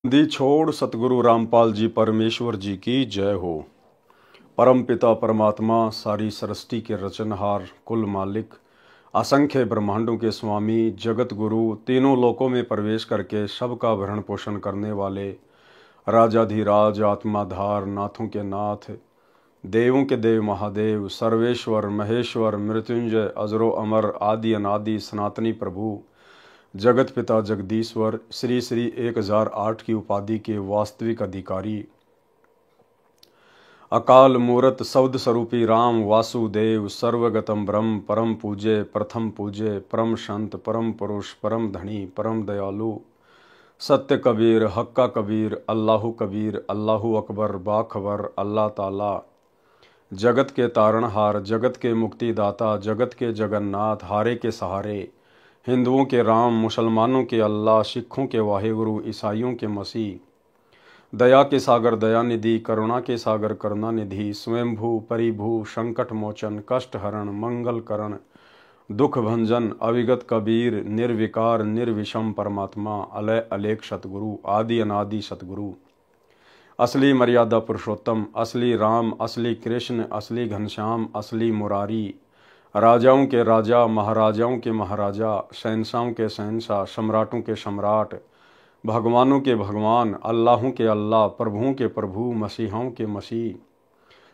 दी छोड़ सतगुरु रामपाल जी परमेश्वर जी की जय हो। परम पिता परमात्मा सारी सृष्टि के रचनहार कुल मालिक असंख्य ब्रह्मांडों के स्वामी जगत गुरु तीनों लोकों में प्रवेश करके सबका भरण पोषण करने वाले राजाधिराज आत्माधार नाथों के नाथ देवों के देव महादेव सर्वेश्वर महेश्वर मृत्युंजय अजरो अमर आदि अनादि सनातनी प्रभु जगत पिता जगदीश्वर श्री श्री 1008 की उपाधि के वास्तविक अधिकारी अकाल मूरत शब्द स्वरूपी राम वासुदेव सर्वगतम ब्रह्म परम पूज्य प्रथम पूज्य परम संत परम पुरुष परम धनी परम दयालु सत्य कबीर हक्का कबीर अल्लाहु अकबर बाखबर अल्लाह ताला जगत के तारणहार जगत के मुक्तिदाता जगत के जगन्नाथ हारे के सहारे हिंदुओं के राम मुसलमानों के अल्लाह सिखों के वाहेगुरु ईसाइयों के मसीह दया के सागर दयानिधि करुणा के सागर करुणानिधि स्वयंभू परिभू संकट मोचन कष्ट हरण मंगल करण दुख भंजन अविगत कबीर निर्विकार निर्विषम परमात्मा अलय अलेख सतगुरु आदि अनादि सतगुरु असली मर्यादा पुरुषोत्तम असली राम असली कृष्ण असली घनश्याम असली मुरारी राजाओं के राजा महाराजाओं के महाराजा शहंशाहों के शहंशाह सम्राटों के सम्राट भगवानों के भगवान अल्लाहों के अल्लाह प्रभुओं के प्रभु मसीहों के मसीह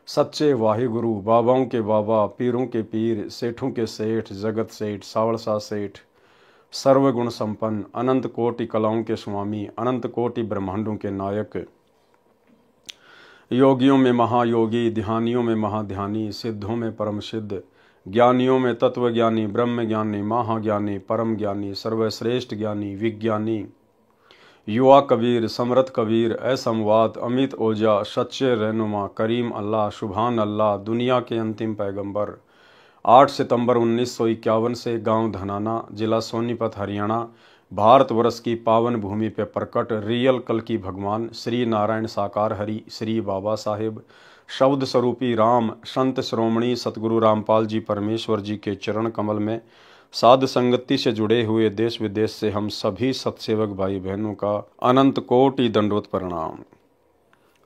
सच्चे वाहिगुरु बाबाओं के बाबा पीरों के पीर सेठों के सेठ जगत सेठ सावड़सा सेठ सर्वगुण संपन्न अनंत कोटि कलाओं के स्वामी अनंत कोटि ब्रह्मांडों के नायक योगियों में महायोगी ध्यानियों में महाध्यानी सिद्धों में परम सिद्ध ज्ञानियों में तत्वज्ञानी ब्रह्म ज्ञानी महाज्ञानी परम ज्ञानी सर्वश्रेष्ठ ज्ञानी विज्ञानी युवा कबीर समरथ कबीर असमवात अमित ओजा सच्चे रहनुमा करीम अल्लाह सुभान अल्लाह दुनिया के अंतिम पैगंबर 8 सितंबर 1951 से गांव धनाना जिला सोनीपत हरियाणा भारतवर्ष की पावन भूमि पर प्रकट रियल कल की भगवान श्री नारायण साकार हरि श्री बाबा साहेब शब्द स्वरूपी राम संत श्रोमणी सतगुरु रामपाल जी परमेश्वर जी के चरण कमल में साध संगति से जुड़े हुए देश विदेश से हम सभी सतसेवक भाई बहनों का अनंत कोटि दंडवत प्रणाम।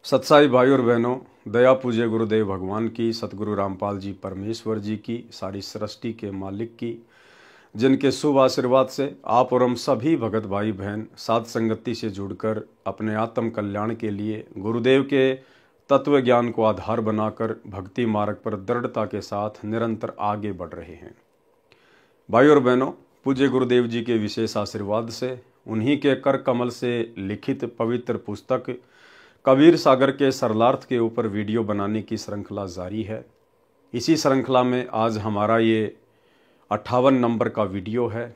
सत्साई भाई और बहनों, दया पूज्य गुरुदेव भगवान की सतगुरु रामपाल जी परमेश्वर जी की सारी सृष्टि के मालिक की जिनके शुभ आशीर्वाद से आप और हम सभी भगत भाई बहन साध संगति से जुड़कर अपने आत्म कल्याण के लिए गुरुदेव के तत्व ज्ञान को आधार बनाकर भक्ति मार्ग पर दृढ़ता के साथ निरंतर आगे बढ़ रहे हैं। भाई और बहनों, पूज्य गुरुदेव जी के विशेष आशीर्वाद से उन्हीं के कर कमल से लिखित पवित्र पुस्तक कबीर सागर के सरलार्थ के ऊपर वीडियो बनाने की श्रृंखला जारी है। इसी श्रृंखला में आज हमारा ये 58 नंबर का वीडियो है।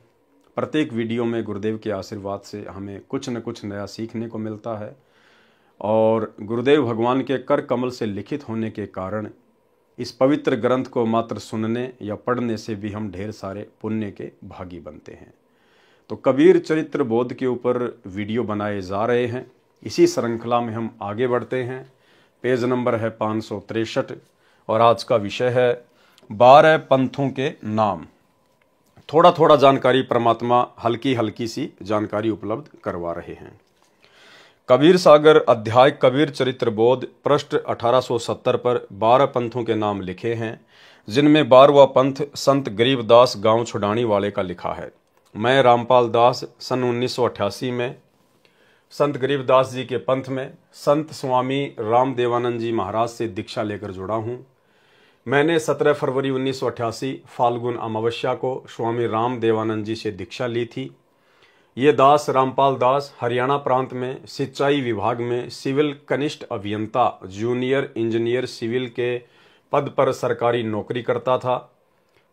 प्रत्येक वीडियो में गुरुदेव के आशीर्वाद से हमें कुछ न कुछ नया सीखने को मिलता है और गुरुदेव भगवान के कर कमल से लिखित होने के कारण इस पवित्र ग्रंथ को मात्र सुनने या पढ़ने से भी हम ढेर सारे पुण्य के भागी बनते हैं। तो कबीर चरित्र बोध के ऊपर वीडियो बनाए जा रहे हैं। इसी श्रृंखला में हम आगे बढ़ते हैं। पेज नंबर है 563 और आज का विषय है 12 पंथों के नाम। थोड़ा थोड़ा जानकारी परमात्मा हल्की हल्की सी जानकारी उपलब्ध करवा रहे हैं। कबीर सागर अध्याय कबीर चरित्र बोध पृष्ठ 1870 पर 12 पंथों के नाम लिखे हैं, जिनमें 12वां पंथ संत गरीबदास गांव छुड़ानी वाले का लिखा है। मैं रामपाल दास सन 1988 में संत गरीबदास जी के पंथ में संत स्वामी रामदेवानंद जी महाराज से दीक्षा लेकर जुड़ा हूं। मैंने 17 फरवरी 1988 फाल्गुन अमावस्या को स्वामी रामदेवानंद जी से दीक्षा ली थी। ये दास रामपाल दास हरियाणा प्रांत में सिंचाई विभाग में सिविल कनिष्ठ अभियंता जूनियर इंजीनियर सिविल के पद पर सरकारी नौकरी करता था।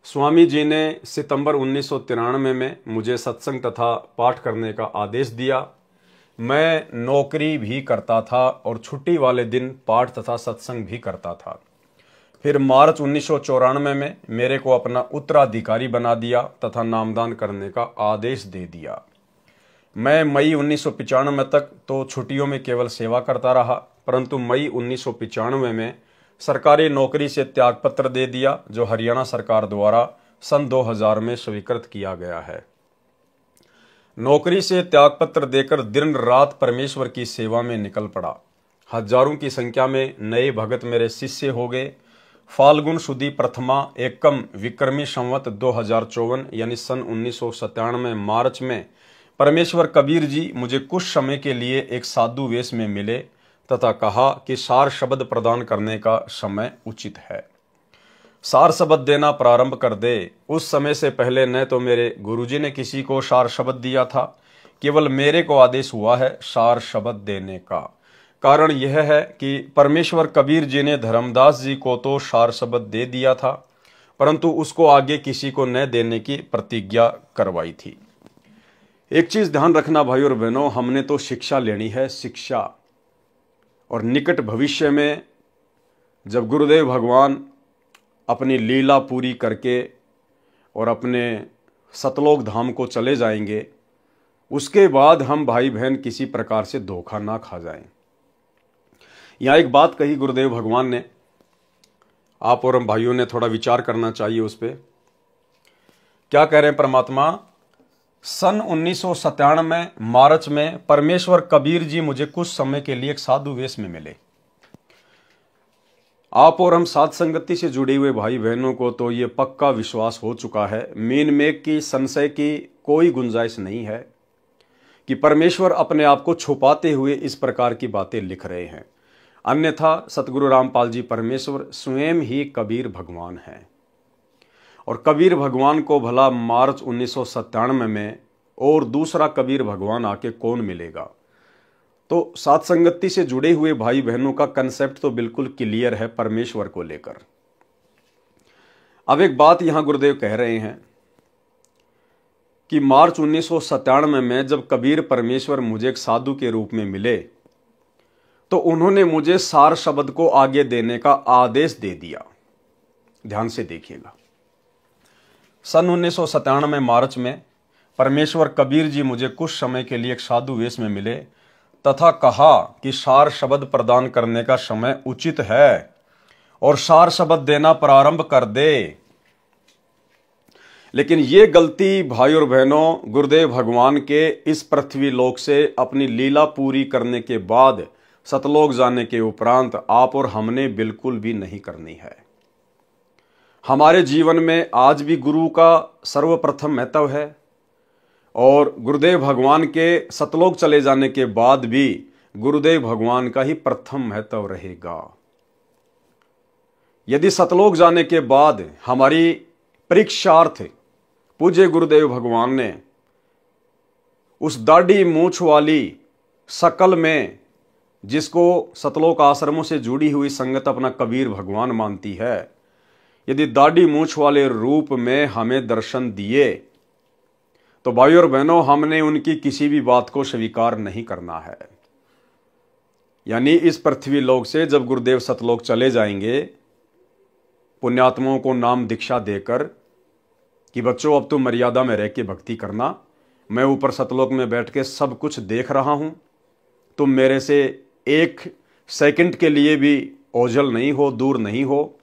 स्वामी जी ने सितंबर 1993 में मुझे सत्संग तथा पाठ करने का आदेश दिया। मैं नौकरी भी करता था और छुट्टी वाले दिन पाठ तथा सत्संग भी करता था। फिर मार्च 1994 में मेरे को अपना उत्तराधिकारी बना दिया तथा नामदान करने का आदेश दे दिया। मैं मई 1995 तक तो छुट्टियों में केवल सेवा करता रहा, परंतु मई 1995 में सरकारी नौकरी से त्यागपत्र दे दिया, जो हरियाणा सरकार द्वारा सन 2000 में स्वीकृत किया गया है। नौकरी से त्यागपत्र देकर दिन रात परमेश्वर की सेवा में निकल पड़ा। हजारों की संख्या में नए भगत मेरे शिष्य हो गए। फाल्गुन शुदी प्रथमा एकम विक्रमी संवत 2054 यानी सन 1997 मार्च में परमेश्वर कबीर जी मुझे कुछ समय के लिए एक साधु वेश में मिले तथा कहा कि सार शब्द प्रदान करने का समय उचित है। सार शब्द देना प्रारंभ कर दे। उस समय से पहले न तो मेरे गुरुजी ने किसी को सार शब्द दिया था, केवल मेरे को आदेश हुआ है सार शब्द देने का। कारण यह है कि परमेश्वर कबीर जी ने धर्मदास जी को तो सार शब्द दे दिया था, परंतु उसको आगे किसी को न देने की प्रतिज्ञा करवाई थी। एक चीज ध्यान रखना भाई और बहनों, हमने तो शिक्षा लेनी है, शिक्षा। और निकट भविष्य में जब गुरुदेव भगवान अपनी लीला पूरी करके और अपने सतलोक धाम को चले जाएंगे, उसके बाद हम भाई बहन किसी प्रकार से धोखा ना खा जाएं। यहाँ एक बात कही गुरुदेव भगवान ने, आप और हम भाइयों ने थोड़ा विचार करना चाहिए उस पर। क्या कह रहे हैं परमात्मा? सन 1997 मार्च में परमेश्वर कबीर जी मुझे कुछ समय के लिए एक साधु वेश में मिले। आप और हम साथ संगति से जुड़े हुए भाई बहनों को तो ये पक्का विश्वास हो चुका है, मीन मेघ की संशय की कोई गुंजाइश नहीं है कि परमेश्वर अपने आप को छुपाते हुए इस प्रकार की बातें लिख रहे हैं। अन्यथा सतगुरु रामपाल जी परमेश्वर स्वयं ही कबीर भगवान हैं। और कबीर भगवान को भला मार्च 1997 में और दूसरा कबीर भगवान आके कौन मिलेगा? तो साथ संगति से जुड़े हुए भाई बहनों का कंसेप्ट तो बिल्कुल क्लियर है परमेश्वर को लेकर। अब एक बात यहां गुरुदेव कह रहे हैं कि मार्च 1997 में जब कबीर परमेश्वर मुझे एक साधु के रूप में मिले तो उन्होंने मुझे सार शब्द को आगे देने का आदेश दे दिया। ध्यान से देखिएगा, सन 1997 मार्च में परमेश्वर कबीर जी मुझे कुछ समय के लिए एक साधु वेश में मिले तथा कहा कि सार शब्द प्रदान करने का समय उचित है और सार शब्द देना प्रारंभ कर दे। लेकिन ये गलती भाई और बहनों गुरुदेव भगवान के इस पृथ्वी लोक से अपनी लीला पूरी करने के बाद सतलोक जाने के उपरांत आप और हमने बिल्कुल भी नहीं करनी है। हमारे जीवन में आज भी गुरु का सर्वप्रथम महत्व है और गुरुदेव भगवान के सतलोक चले जाने के बाद भी गुरुदेव भगवान का ही प्रथम महत्व रहेगा। यदि सतलोक जाने के बाद हमारी परीक्षार्थ पूज्य गुरुदेव भगवान ने उस दाढ़ी मूछ वाली शकल में, जिसको सतलोक आश्रमों से जुड़ी हुई संगत अपना कबीर भगवान मानती है, यदि दाढ़ी मूछ वाले रूप में हमें दर्शन दिए तो भाई और बहनों हमने उनकी किसी भी बात को स्वीकार नहीं करना है। यानी इस पृथ्वी लोक से जब गुरुदेव सतलोक चले जाएंगे पुण्यात्माओं को नाम दीक्षा देकर कि बच्चों अब तुम मर्यादा में रह के भक्ति करना, मैं ऊपर सतलोक में बैठ के सब कुछ देख रहा हूं, तुम मेरे से एक सेकंड के लिए भी ओझल नहीं हो, दूर नहीं हो,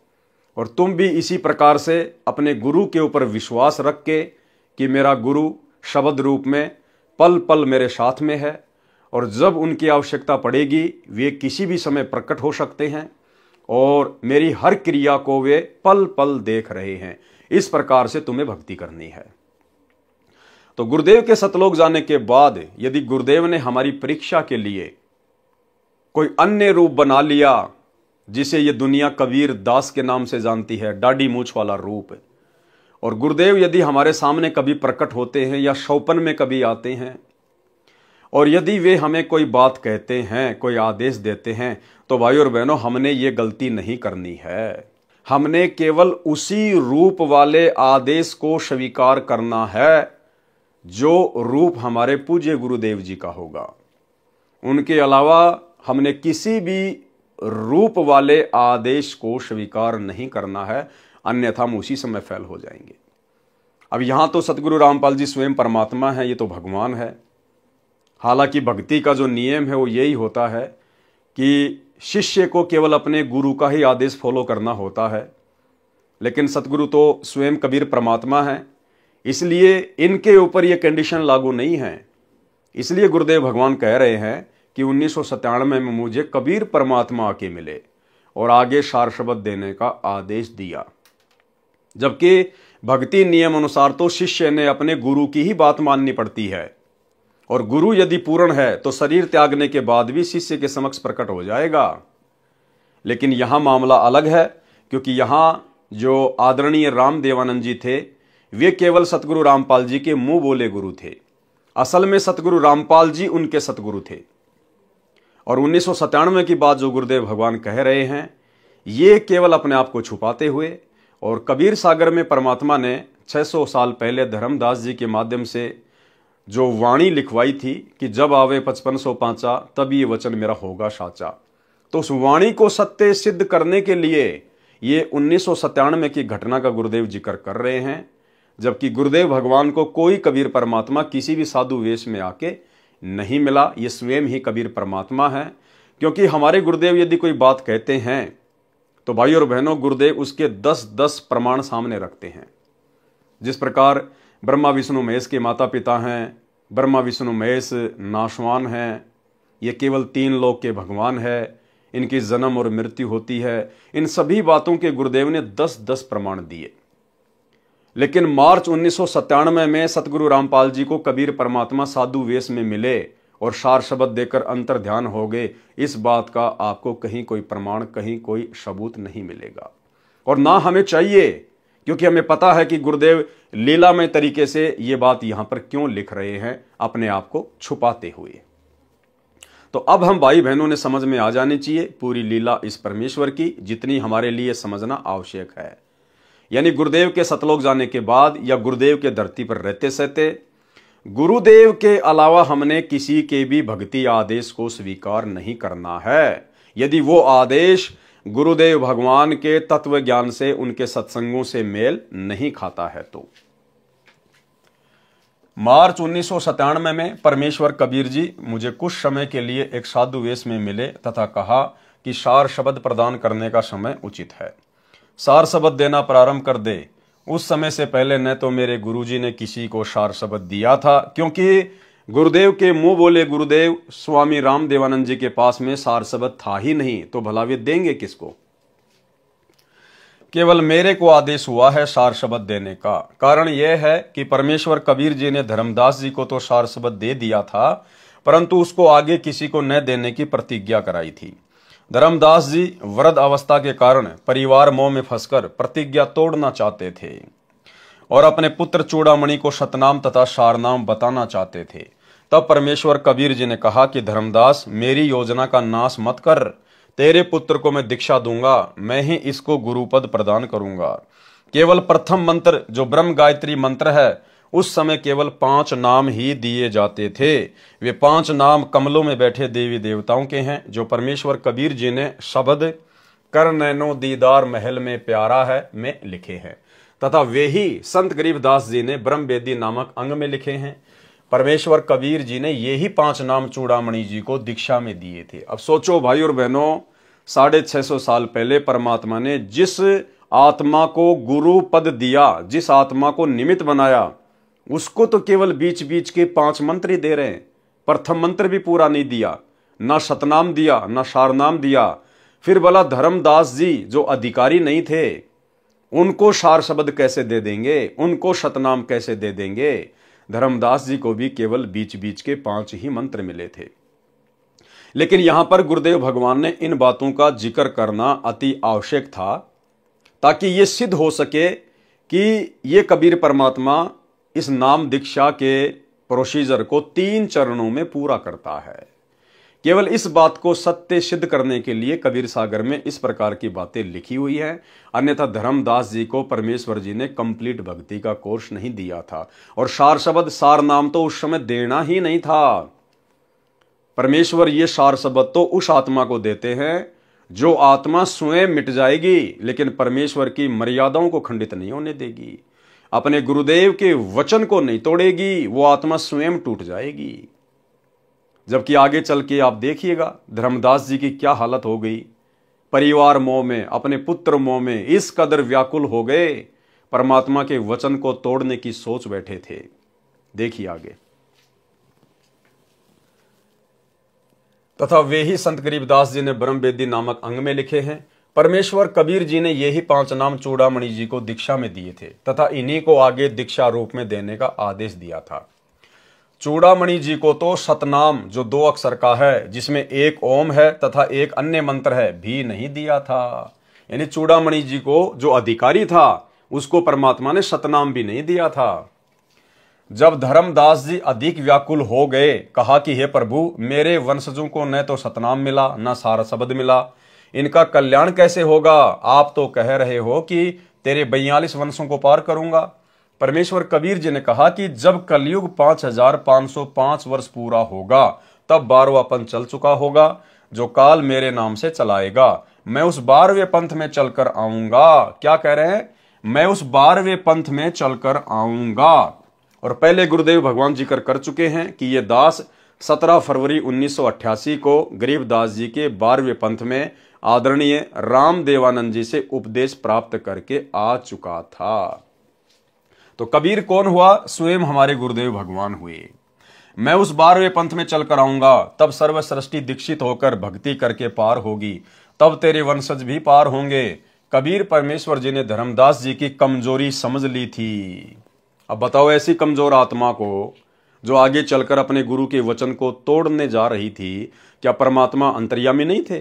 और तुम भी इसी प्रकार से अपने गुरु के ऊपर विश्वास रख के कि मेरा गुरु शब्द रूप में पल पल मेरे साथ में है और जब उनकी आवश्यकता पड़ेगी वे किसी भी समय प्रकट हो सकते हैं और मेरी हर क्रिया को वे पल पल देख रहे हैं। इस प्रकार से तुम्हें भक्ति करनी है। तो गुरुदेव के सतलोक जाने के बाद यदि गुरुदेव ने हमारी परीक्षा के लिए कोई अन्य रूप बना लिया, जिसे ये दुनिया कबीर दास के नाम से जानती है, दाढ़ी मूछ वाला रूप, और गुरुदेव यदि हमारे सामने कभी प्रकट होते हैं या शौपन में कभी आते हैं और यदि वे हमें कोई बात कहते हैं, कोई आदेश देते हैं, तो भाई और बहनों हमने ये गलती नहीं करनी है। हमने केवल उसी रूप वाले आदेश को स्वीकार करना है जो रूप हमारे पूज्य गुरुदेव जी का होगा। उनके अलावा हमने किसी भी रूप वाले आदेश को स्वीकार नहीं करना है, अन्यथा हम उसी समय फेल हो जाएंगे। अब यहां तो सतगुरु रामपाल जी स्वयं परमात्मा है, ये तो भगवान है। हालांकि भक्ति का जो नियम है वो यही होता है कि शिष्य को केवल अपने गुरु का ही आदेश फॉलो करना होता है, लेकिन सतगुरु तो स्वयं कबीर परमात्मा है, इसलिए इनके ऊपर यह कंडीशन लागू नहीं है। इसलिए गुरुदेव भगवान कह रहे हैं कि 1997 में मुझे कबीर परमात्मा आके मिले और आगे सार शब्द देने का आदेश दिया। जबकि भक्ति नियम अनुसार तो शिष्य ने अपने गुरु की ही बात माननी पड़ती है, और गुरु यदि पूर्ण है तो शरीर त्यागने के बाद भी शिष्य के समक्ष प्रकट हो जाएगा। लेकिन यहां मामला अलग है, क्योंकि यहां जो आदरणीय राम देवानंद जी थे वे केवल सतगुरु रामपाल जी के मुंह बोले गुरु थे। असल में सतगुरु रामपाल जी उनके सतगुरु थे। और 1997 की बात जो गुरुदेव भगवान कह रहे हैं ये केवल अपने आप को छुपाते हुए, और कबीर सागर में परमात्मा ने 600 साल पहले धर्मदास जी के माध्यम से जो वाणी लिखवाई थी कि जब आवे 5500 पांचा तब ये वचन मेरा होगा साचा, तो उस वाणी को सत्य सिद्ध करने के लिए ये 1997 की घटना का गुरुदेव जिक्र कर रहे हैं। जबकि गुरुदेव भगवान को कोई कबीर परमात्मा किसी भी साधु वेश में आके नहीं मिला, ये स्वयं ही कबीर परमात्मा है। क्योंकि हमारे गुरुदेव यदि कोई बात कहते हैं तो भाई और बहनों गुरुदेव उसके 10-10 प्रमाण सामने रखते हैं। जिस प्रकार ब्रह्मा विष्णु महेश के माता पिता हैं, ब्रह्मा विष्णु महेश नाशवान हैं, ये केवल 3 लोक के भगवान है, इनकी जन्म और मृत्यु होती है, इन सभी बातों के गुरुदेव ने 10-10 प्रमाण दिए। लेकिन मार्च 1997 में सतगुरु रामपाल जी को कबीर परमात्मा साधु वेश में मिले और सार शब्द देकर अंतर ध्यान हो गए, इस बात का आपको कहीं कोई प्रमाण, कहीं कोई सबूत नहीं मिलेगा। और ना हमें चाहिए, क्योंकि हमें पता है कि गुरुदेव लीलामय तरीके से ये बात यहां पर क्यों लिख रहे हैं, अपने आप को छुपाते हुए। तो अब हम भाई बहनों ने समझ में आ जानी चाहिए पूरी लीला इस परमेश्वर की, जितनी हमारे लिए समझना आवश्यक है। यानी गुरुदेव के सतलोक जाने के बाद या गुरुदेव के धरती पर रहते सहते गुरुदेव के अलावा हमने किसी के भी भक्ति आदेश को स्वीकार नहीं करना है, यदि वो आदेश गुरुदेव भगवान के तत्व ज्ञान से, उनके सत्संगों से मेल नहीं खाता है। तो मार्च 1997 में परमेश्वर कबीर जी मुझे कुछ समय के लिए एक साधु वेश में मिले तथा कहा कि सार शब्द प्रदान करने का समय उचित है, सार शब्द देना प्रारंभ कर दे। उस समय से पहले न तो मेरे गुरुजी ने किसी को सार शब्द दिया था, क्योंकि गुरुदेव के मुंह बोले गुरुदेव स्वामी राम देवानंद जी के पास में सार शब्द था ही नहीं, तो भला वे देंगे किसको। केवल मेरे को आदेश हुआ है सार शब्द देने का। कारण यह है कि परमेश्वर कबीर जी ने धर्मदास जी को तो सार शब्द दे दिया था, परंतु उसको आगे किसी को न देने की प्रतिज्ञा कराई थी। धर्मदास जी वृद्ध अवस्था के कारण परिवार मोह में फंसकर प्रतिज्ञा तोड़ना चाहते थे और अपने पुत्र चूड़ामणि को सतनाम तथा सारनाम बताना चाहते थे। तब परमेश्वर कबीर जी ने कहा कि धर्मदास, मेरी योजना का नाश मत कर, तेरे पुत्र को मैं दीक्षा दूंगा, मैं ही इसको गुरुपद प्रदान करूंगा। केवल प्रथम मंत्र जो ब्रह्म गायत्री मंत्र है, उस समय केवल 5 नाम ही दिए जाते थे। वे 5 नाम कमलों में बैठे देवी देवताओं के हैं, जो परमेश्वर कबीर जी ने शब्द कर नैनो दीदार महल में प्यारा है में लिखे हैं, तथा वे ही संत गरीबदास जी ने ब्रह्म वेदी नामक अंग में लिखे हैं। परमेश्वर कबीर जी ने ये ही 5 नाम चूड़ामणि जी को दीक्षा में दिए थे। अब सोचो भाई और बहनों, 650 साल पहले परमात्मा ने जिस आत्मा को गुरु पद दिया, जिस आत्मा को निमित्त बनाया, उसको तो केवल बीच बीच के 5 मंत्र ही दे रहे हैं। प्रथम मंत्र भी पूरा नहीं दिया, ना सतनाम दिया, ना सारनाम दिया। फिर बोला धर्मदास जी जो अधिकारी नहीं थे, उनको सार शब्द कैसे दे देंगे, उनको सतनाम कैसे दे देंगे। धर्मदास जी को भी केवल बीच बीच के 5 ही मंत्र मिले थे। लेकिन यहां पर गुरुदेव भगवान ने इन बातों का जिक्र करना अति आवश्यक था, ताकि ये सिद्ध हो सके कि ये कबीर परमात्मा इस नाम दीक्षा के प्रोसीजर को 3 चरणों में पूरा करता है। केवल इस बात को सत्य सिद्ध करने के लिए कबीर सागर में इस प्रकार की बातें लिखी हुई हैं। अन्यथा धर्मदास जी को परमेश्वर जी ने कंप्लीट भक्ति का कोर्स नहीं दिया था, और सार शब्द सार नाम तो उस समय देना ही नहीं था। परमेश्वर ये सार शब्द तो उस आत्मा को देते हैं जो आत्मा स्वयं मिट जाएगी, लेकिन परमेश्वर की मर्यादाओं को खंडित नहीं होने देगी, अपने गुरुदेव के वचन को नहीं तोड़ेगी, वो आत्मा स्वयं टूट जाएगी। जबकि आगे चल के आप देखिएगा धर्मदास जी की क्या हालत हो गई। परिवार मोह में, अपने पुत्र मोह में इस कदर व्याकुल हो गए, परमात्मा के वचन को तोड़ने की सोच बैठे थे। देखिए आगे। तथा वे ही संत गरीबदास जी ने ब्रह्म वेदी नामक अंग में लिखे हैं। परमेश्वर कबीर जी ने यही 5 नाम चूड़ामणि जी को दीक्षा में दिए थे तथा इन्हीं को आगे दीक्षा रूप में देने का आदेश दिया था। चूड़ामणि जी को तो सतनाम जो 2 अक्षर का है, जिसमें एक ओम है तथा एक अन्य मंत्र है, भी नहीं दिया था। यानी चूड़ामणि जी को जो अधिकारी था उसको परमात्मा ने सतनाम भी नहीं दिया था। जब धर्मदास जी अधिक व्याकुल हो गए, कहा कि हे प्रभु, मेरे वंशजों को न तो सतनाम मिला न सार शब्द मिला, इनका कल्याण कैसे होगा? आप तो कह रहे हो कि तेरे 42 वंशों को पार करूंगा। परमेश्वर कबीर जी ने कहा कि जब कलयुग 5505 वर्ष पूरा होगा तब 12वां पंथ चल चुका होगा, जो काल मेरे नाम से चलाएगा। मैं उस 12वें पंथ में चलकर आऊंगा। क्या कह रहे हैं? मैं उस 12वें पंथ में चलकर आऊंगा। और पहले गुरुदेव भगवान जिक्र कर चुके हैं कि ये दास 17 फरवरी 1988 को गरीबदास जी के 12वें पंथ में आदरणीय रामदेवानंद जी से उपदेश प्राप्त करके आ चुका था। तो कबीर कौन हुआ? स्वयं हमारे गुरुदेव भगवान हुए। मैं उस 12वें पंथ में चलकर आऊंगा, तब सर्व सृष्टि दीक्षित होकर भक्ति करके पार होगी, तब तेरे वंशज भी पार होंगे। कबीर परमेश्वर जी ने धर्मदास जी की कमजोरी समझ ली थी। अब बताओ, ऐसी कमजोर आत्मा को जो आगे चलकर अपने गुरु के वचन को तोड़ने जा रही थी, क्या परमात्मा अंतर्यामी नहीं थे?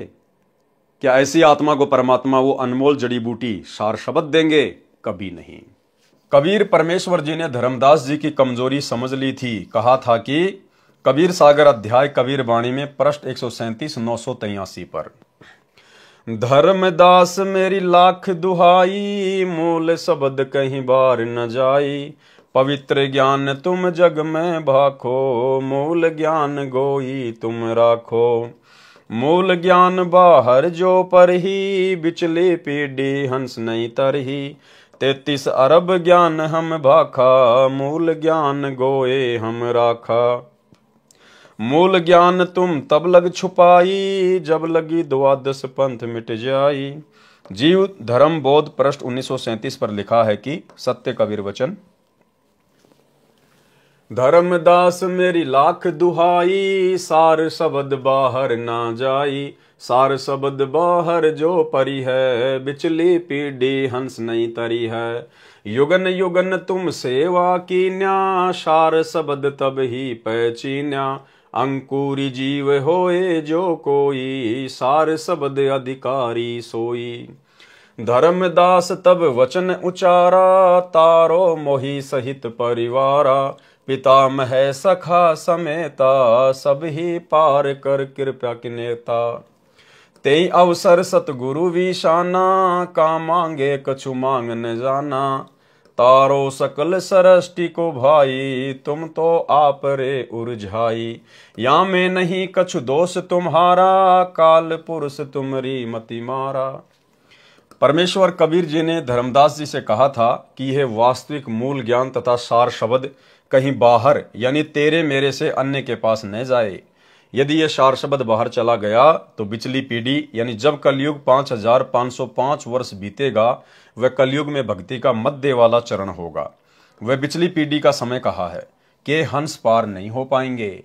क्या ऐसी आत्मा को परमात्मा वो अनमोल जड़ी बूटी सार शब्द देंगे? कभी नहीं। कबीर परमेश्वर जी ने धर्मदास जी की कमजोरी समझ ली थी। कहा था कि कबीर सागर अध्याय कबीर वाणी में पृष्ठ 137 983 पर, धर्मदास मेरी लाख दुहाई, मूल शब्द कहीं बार न जाई, पवित्र ज्ञान तुम जग में भाखो, मूल ज्ञान गोई तुम राखो। मूल ज्ञान बाहर जो पर ही, बिचली पीढ़ी हंस नहीं तरही, 33 अरब ज्ञान हम भाखा, मूल ज्ञान गोए हम राखा। मूल ज्ञान तुम तब लग छुपाई, जब लगी 12 पंथ मिट जाई। जीव धर्म बोध पृष्ठ 1937 पर लिखा है कि सत्य कबीर वचन, धर्मदास मेरी लाख दुहाई, सार शब्द बाहर ना जाई, सार शब्द बाहर जो परी है, बिचली पीढ़ी हंस नहीं तरी है। युगन युगन तुम सेवा कीन्या, सार शब्द तब ही पहचीन्या, अंकुरी जीव होए जो कोई, सार शब्द अधिकारी सोई। धर्मदास तब वचन उचारा, तारो मोही सहित परिवारा, पितामह सखा समेता, सब ही पार कर कृपा की नेता। तेई अवसर सतगुरु विशाना, का मांगे कछु मांग न जाना, तारो सकल सृष्टि को भाई, तुम तो आप रे उरझाई। या में नहीं कछु दोष तुम्हारा, काल पुरुष तुमरी मति मारा। परमेश्वर कबीर जी ने धर्मदास जी से कहा था कि यह वास्तविक मूल ज्ञान तथा सार शब्द कहीं बाहर यानी तेरे मेरे से अन्य के पास न जाए। यदि यह सार शब्द बाहर चला गया तो बिचली पीढ़ी यानी जब कलयुग 5505 वर्ष बीतेगा, वह कलयुग में भक्ति का मध्य वाला चरण होगा। वह बिचली पीढ़ी का समय कहा है कि हंस पार नहीं हो पाएंगे।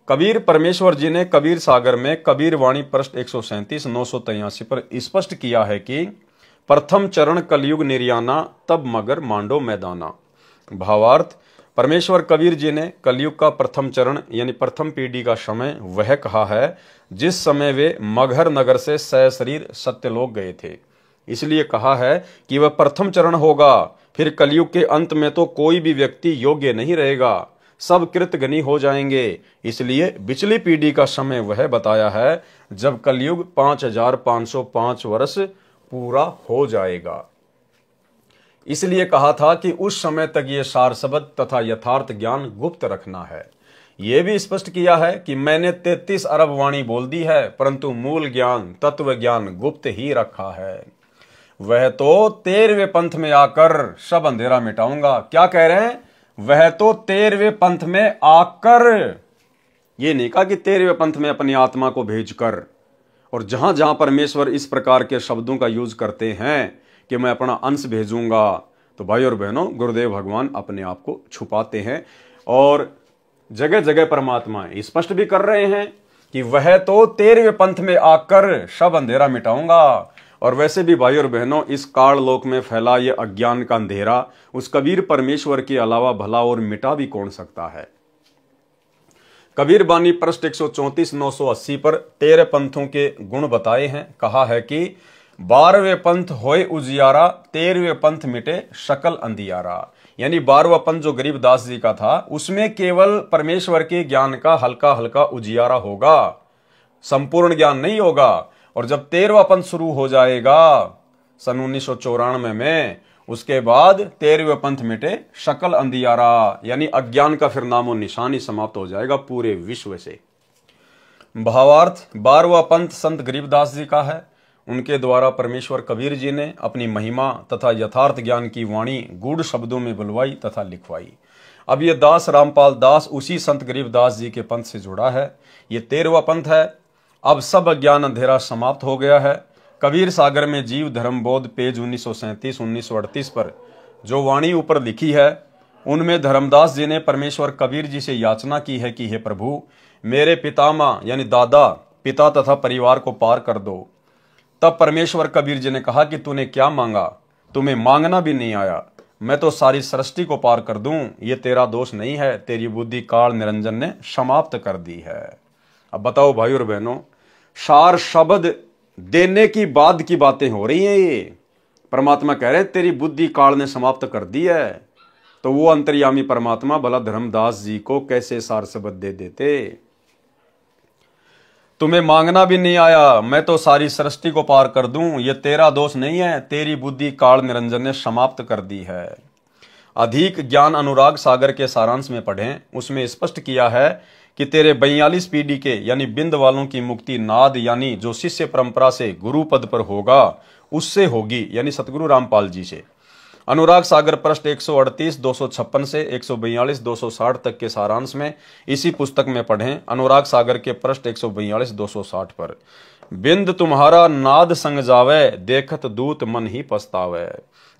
कबीर परमेश्वर जी ने कबीर सागर में कबीर वाणी पृष्ठ 137 983 पर स्पष्ट किया है कि प्रथम चरण कलयुग निर्याना, तब मगर मांडो मैदाना। भावार्थ, परमेश्वर कबीर जी ने कलयुग का प्रथम चरण यानी प्रथम पीढ़ी का समय वह कहा है जिस समय वे मगहर नगर से सशरीर सत्यलोक गए थे। इसलिए कहा है कि वह प्रथम चरण होगा। फिर कलयुग के अंत में तो कोई भी व्यक्ति योग्य नहीं रहेगा, सब कृतघ्नी हो जाएंगे। इसलिए बिचली पीढ़ी का समय वह बताया है जब कलयुग 5505 वर्ष पूरा हो जाएगा। इसलिए कहा था कि उस समय तक ये सार शब्द तथा यथार्थ ज्ञान गुप्त रखना है। यह भी स्पष्ट किया है कि मैंने 33 अरब वाणी बोल दी है, परंतु मूल ज्ञान तत्व ज्ञान गुप्त ही रखा है। वह तो 13वें पंथ में आकर सब अंधेरा मिटाऊंगा। क्या कह रहे हैं? वह तो 13वें पंथ में आकर, ये नहीं कहा कि 13वें पंथ में अपनी आत्मा को भेजकर। और जहां जहां परमेश्वर इस प्रकार के शब्दों का यूज करते हैं कि मैं अपना अंश भेजूंगा, तो भाई और बहनों, गुरुदेव भगवान अपने आप को छुपाते हैं और जगह जगह परमात्मा स्पष्ट भी कर रहे हैं कि वह तो 13वें पंथ में आकर सब अंधेरा मिटाऊंगा। और वैसे भी भाई और बहनों, इस काल लोक में फैला ये अज्ञान का अंधेरा उस कबीर परमेश्वर के अलावा भला और मिटा भी कौन सकता है। कबीर बानी पृष्ठ 134 980 पर 13 पंथों के गुण बताए हैं। कहा है कि 12वें पंथ होए उजियारा, 13वें पंथ मिटे शकल अंधियारा। यानी 12वां पंथ जो गरीबदास जी का था, उसमें केवल परमेश्वर के ज्ञान का हल्का हल्का उजियारा होगा, संपूर्ण ज्ञान नहीं होगा। और जब 13वां पंथ शुरू हो जाएगा सन 1994 में, उसके बाद 13वें पंथ मिटे शकल अंधियारा, यानी अज्ञान का फिर नामो निशान ही समाप्त हो जाएगा पूरे विश्व से। भावार्थ, 12वां पंथ संत गरीबदास जी का है। उनके द्वारा परमेश्वर कबीर जी ने अपनी महिमा तथा यथार्थ ज्ञान की वाणी गूढ़ शब्दों में बुलवाई तथा लिखवाई। अब ये दास रामपाल दास उसी संत गरीबदास जी के पंथ से जुड़ा है। ये 13वां पंथ है। अब सब अज्ञान अंधेरा समाप्त हो गया है। कबीर सागर में जीव धर्म बोध पेज 1937-1938 पर जो वाणी ऊपर लिखी है, उनमें धर्मदास जी ने परमेश्वर कबीर जी से याचना की है कि हे प्रभु, मेरे पितामह यानी दादा पिता तथा परिवार को पार कर दो। तब परमेश्वर कबीर जी ने कहा कि तूने क्या मांगा, तुम्हें मांगना भी नहीं आया, मैं तो सारी सृष्टि को पार कर दूं, ये तेरा दोष नहीं है, तेरी बुद्धि काल निरंजन ने समाप्त कर दी है। अब बताओ भाई और बहनों, सार शब्द देने की बाद की बातें हो रही हैं। ये परमात्मा कह रहे तेरी बुद्धि काल ने समाप्त कर दी है। तो वो अंतर्यामी परमात्मा भला धर्मदास जी को कैसे सार शब्द दे देते। तुम्हें मांगना भी नहीं आया, मैं तो सारी सृष्टि को पार कर दूं, ये तेरा दोष नहीं है, तेरी बुद्धि काल निरंजन ने समाप्त कर दी है। अधिक ज्ञान अनुराग सागर के सारांश में पढ़ें, उसमें स्पष्ट किया है कि तेरे 42 पीढ़ी के यानी बिंद वालों की मुक्ति नाद यानी जो शिष्य परंपरा से गुरु पद पर होगा उससे होगी, यानी सतगुरु रामपाल जी से। अनुराग सागर पृष्ठ 138 256 से 142 260 तक के सारांश में इसी पुस्तक में पढ़ें। अनुराग सागर के पृष्ठ 142 260 पर बिंद तुम्हारा नाद संग जावे, देखत दूत मन ही पछतावे।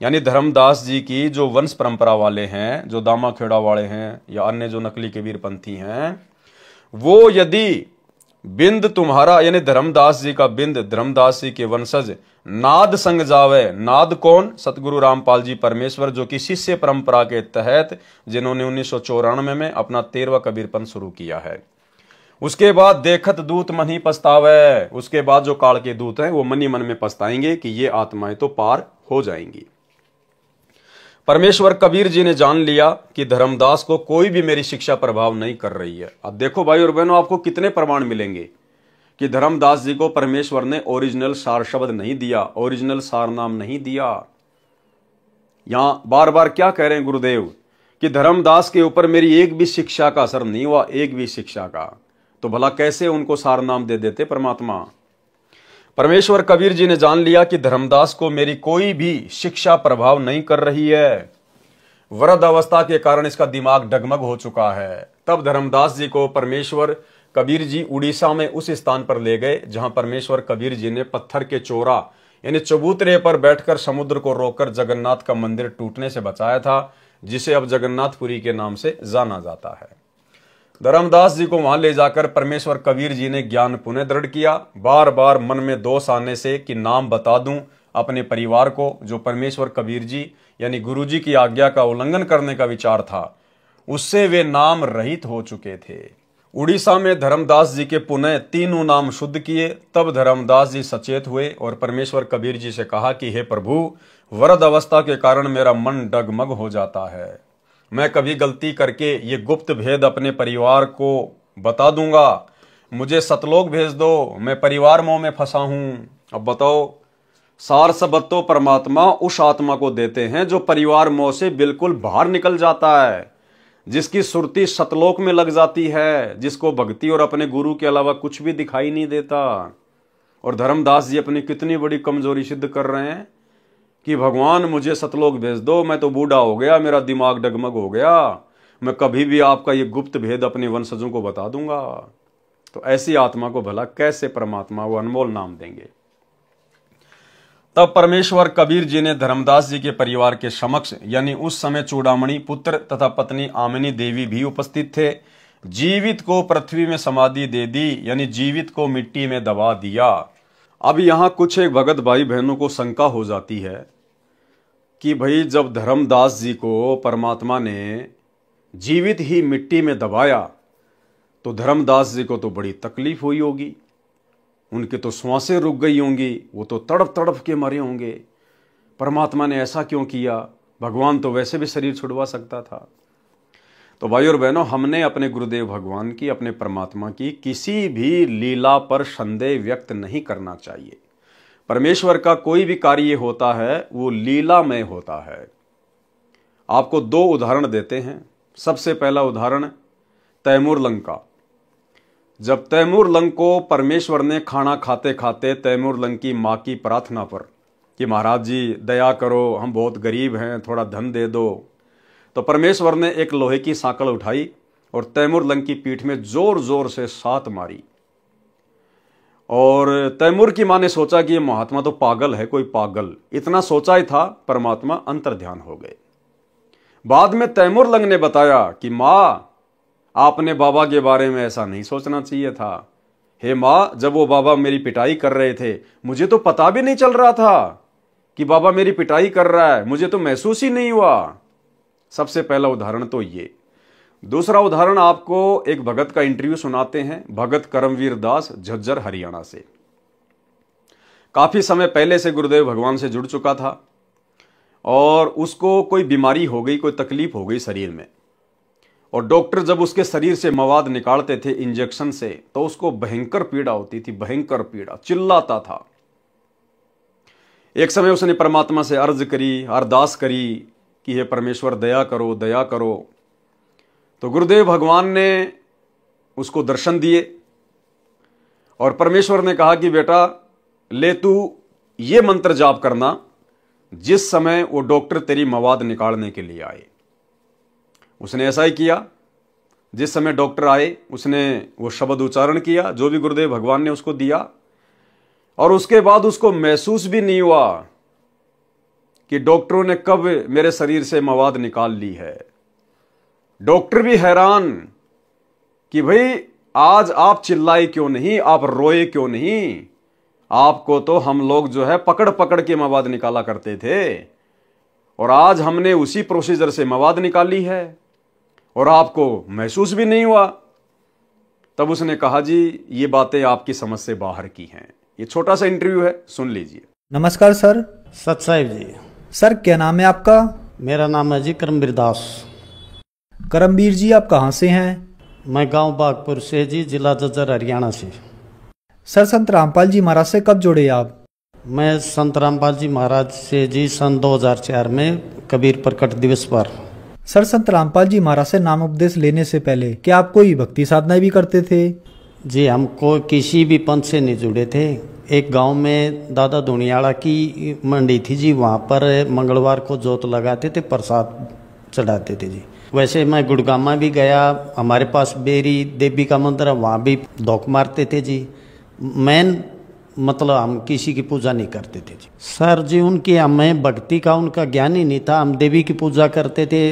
यानी धर्मदास जी की जो वंश परंपरा वाले हैं, जो दामा खेड़ा वाले हैं या अन्य जो नकली कबीर पंथी हैं, वो यदि बिंद तुम्हारा यानी धर्मदास जी का बिंद, धर्मदास जी के वंशज नाद संग जावे। नाद कौन? सतगुरु रामपाल जी परमेश्वर, जो कि शिष्य परंपरा के तहत जिन्होंने 1994 में अपना 13वां कबीर पंथ शुरू किया है। उसके बाद देखत दूत मन ही पछतावे, उसके बाद जो काल के दूत हैं वो मन ही मन में पछताएंगे कि ये आत्माएं तो पार हो जाएंगी। परमेश्वर कबीर जी ने जान लिया कि धर्मदास को कोई भी मेरी शिक्षा प्रभाव नहीं कर रही है। अब देखो भाई और बहनों, आपको कितने प्रमाण मिलेंगे कि धर्मदास जी को परमेश्वर ने ओरिजिनल सार शब्द नहीं दिया, ओरिजिनल सार नाम नहीं दिया। यहां बार बार क्या कह रहे हैं गुरुदेव कि धर्मदास के ऊपर मेरी एक भी शिक्षा का असर नहीं हुआ, एक भी शिक्षा का। तो भला कैसे उनको सार नाम दे देते परमात्मा। परमेश्वर कबीर जी ने जान लिया कि धर्मदास को मेरी कोई भी शिक्षा प्रभाव नहीं कर रही है। वृद्ध अवस्था के कारण इसका दिमाग डगमग हो चुका है। तब धर्मदास जी को परमेश्वर कबीर जी उड़ीसा में उस स्थान पर ले गए जहां परमेश्वर कबीर जी ने पत्थर के चोरा यानी चबूतरे पर बैठकर समुद्र को रोककर जगन्नाथ का मंदिर टूटने से बचाया था, जिसे अब जगन्नाथपुरी के नाम से जाना जाता है। धर्मदास जी को वहां ले जाकर परमेश्वर कबीर जी ने ज्ञान पुनः दृढ़ किया। बार बार मन में दोष आने से कि नाम बता दूं अपने परिवार को, जो परमेश्वर कबीर जी यानी गुरु जी की आज्ञा का उल्लंघन करने का विचार था, उससे वे नाम रहित हो चुके थे। उड़ीसा में धर्मदास जी के पुनः तीनों नाम शुद्ध किए। तब धर्मदास जी सचेत हुए और परमेश्वर कबीर जी से कहा कि हे प्रभु, वृद्ध अवस्था के कारण मेरा मन डगमग हो जाता है। मैं कभी गलती करके ये गुप्त भेद अपने परिवार को बता दूंगा, मुझे सतलोक भेज दो, मैं परिवार मोह में फंसा हूं। अब बताओ, सार सबद तो परमात्मा उस आत्मा को देते हैं जो परिवार मोह से बिल्कुल बाहर निकल जाता है, जिसकी सुरती सतलोक में लग जाती है, जिसको भक्ति और अपने गुरु के अलावा कुछ भी दिखाई नहीं देता। और धर्मदास जी अपनी कितनी बड़ी कमजोरी सिद्ध कर रहे हैं कि भगवान मुझे सतलोक भेज दो, मैं तो बूढ़ा हो गया, मेरा दिमाग डगमग हो गया, मैं कभी भी आपका ये गुप्त भेद अपने वंशजों को बता दूंगा। तो ऐसी आत्मा को भला कैसे परमात्मा वो अनमोल नाम देंगे। तब परमेश्वर कबीर जी ने धर्मदास जी के परिवार के समक्ष, यानी उस समय चूड़ामणि पुत्र तथा पत्नी आमिनी देवी भी उपस्थित थे, जीवित को पृथ्वी में समाधि दे दी, यानी जीवित को मिट्टी में दबा दिया। अब यहाँ कुछ एक भगत भाई बहनों को शंका हो जाती है कि भाई जब धर्मदास जी को परमात्मा ने जीवित ही मिट्टी में दबाया तो धर्मदास जी को तो बड़ी तकलीफ हुई होगी, उनके तो श्वासें रुक गई होंगी, वो तो तड़प तड़प के मरे होंगे। परमात्मा ने ऐसा क्यों किया? भगवान तो वैसे भी शरीर छुड़वा सकता था। तो भाई और बहनों, हमने अपने गुरुदेव भगवान की, अपने परमात्मा की किसी भी लीला पर संदेह व्यक्त नहीं करना चाहिए। परमेश्वर का कोई भी कार्य होता है वो लीलामय होता है। आपको दो उदाहरण देते हैं। सबसे पहला उदाहरण तैमूर लंग का। जब तैमूर लंग को परमेश्वर ने खाना खाते खाते तैमूर लंग की माँ की प्रार्थना पर कि महाराज जी दया करो, हम बहुत गरीब हैं, थोड़ा धन दे दो, तो परमेश्वर ने एक लोहे की सांकड़ उठाई और तैमूर लंग की पीठ में जोर जोर से 7 मारी। और तैमूर की माँ ने सोचा कि ये महात्मा तो पागल है, कोई पागल, इतना सोचा ही था, परमात्मा अंतर्ध्यान हो गए। बाद में तैमूर लंग ने बताया कि माँ, आपने बाबा के बारे में ऐसा नहीं सोचना चाहिए था। हे माँ, जब वो बाबा मेरी पिटाई कर रहे थे मुझे तो पता भी नहीं चल रहा था कि बाबा मेरी पिटाई कर रहा है, मुझे तो महसूस ही नहीं हुआ। सबसे पहला उदाहरण तो ये। दूसरा उदाहरण आपको एक भगत का इंटरव्यू सुनाते हैं, भगत करमवीर दास, झज्जर हरियाणा से। काफी समय पहले से गुरुदेव भगवान से जुड़ चुका था और उसको कोई बीमारी हो गई, कोई तकलीफ हो गई शरीर में, और डॉक्टर जब उसके शरीर से मवाद निकालते थे इंजेक्शन से तो उसको भयंकर पीड़ा होती थी, भयंकर पीड़ा, चिल्लाता था। एक समय उसने परमात्मा से अर्ज करी, अरदास करी कि हे परमेश्वर दया करो, दया करो। तो गुरुदेव भगवान ने उसको दर्शन दिए और परमेश्वर ने कहा कि बेटा ले तू ये मंत्र जाप करना जिस समय वो डॉक्टर तेरी मवाद निकालने के लिए आए। उसने ऐसा ही किया। जिस समय डॉक्टर आए उसने वो शब्द उच्चारण किया जो भी गुरुदेव भगवान ने उसको दिया, और उसके बाद उसको महसूस भी नहीं हुआ कि डॉक्टरों ने कब मेरे शरीर से मवाद निकाल ली है। डॉक्टर भी हैरान कि भाई आज आप चिल्लाए क्यों नहीं, आप रोए क्यों नहीं, आपको तो हम लोग जो है पकड़ पकड़ के मवाद निकाला करते थे और आज हमने उसी प्रोसीजर से मवाद निकाली है और आपको महसूस भी नहीं हुआ। तब उसने कहा जी ये बातें आपकी समझ से बाहर की हैं। ये छोटा सा इंटरव्यू है, सुन लीजिए। नमस्कार सर। सत साहिब जी। सर क्या नाम है आपका? मेरा नाम है जी करमवीर दास। करमवीर जी आप कहाँ से हैं? मैं गांव बागपुर से जी, जिला झज्जर हरियाणा से। सर संत रामपाल जी महाराज से कब जुड़े आप? मैं संत रामपाल जी महाराज से जी सन 2004 में कबीर प्रकट दिवस पर। सर संत रामपाल जी महाराज से नाम उपदेश लेने से पहले क्या आप कोई भक्ति साधना भी करते थे? जी हमको किसी भी पंथ से नहीं जुड़े थे। एक गांव में दादा दुनियाड़ा की मंडी थी जी, वहाँ पर मंगलवार को जोत लगाते थे, प्रसाद चढ़ाते थे जी। वैसे मैं गुड़गामा भी गया, हमारे पास बेरी देवी का मंदिर है, वहाँ भी धोख मारते थे जी। मेन मतलब हम किसी की पूजा नहीं करते थे जी। सर जी उनकी हमें भक्ति का उनका ज्ञान ही नहीं था। हम देवी की पूजा करते थे,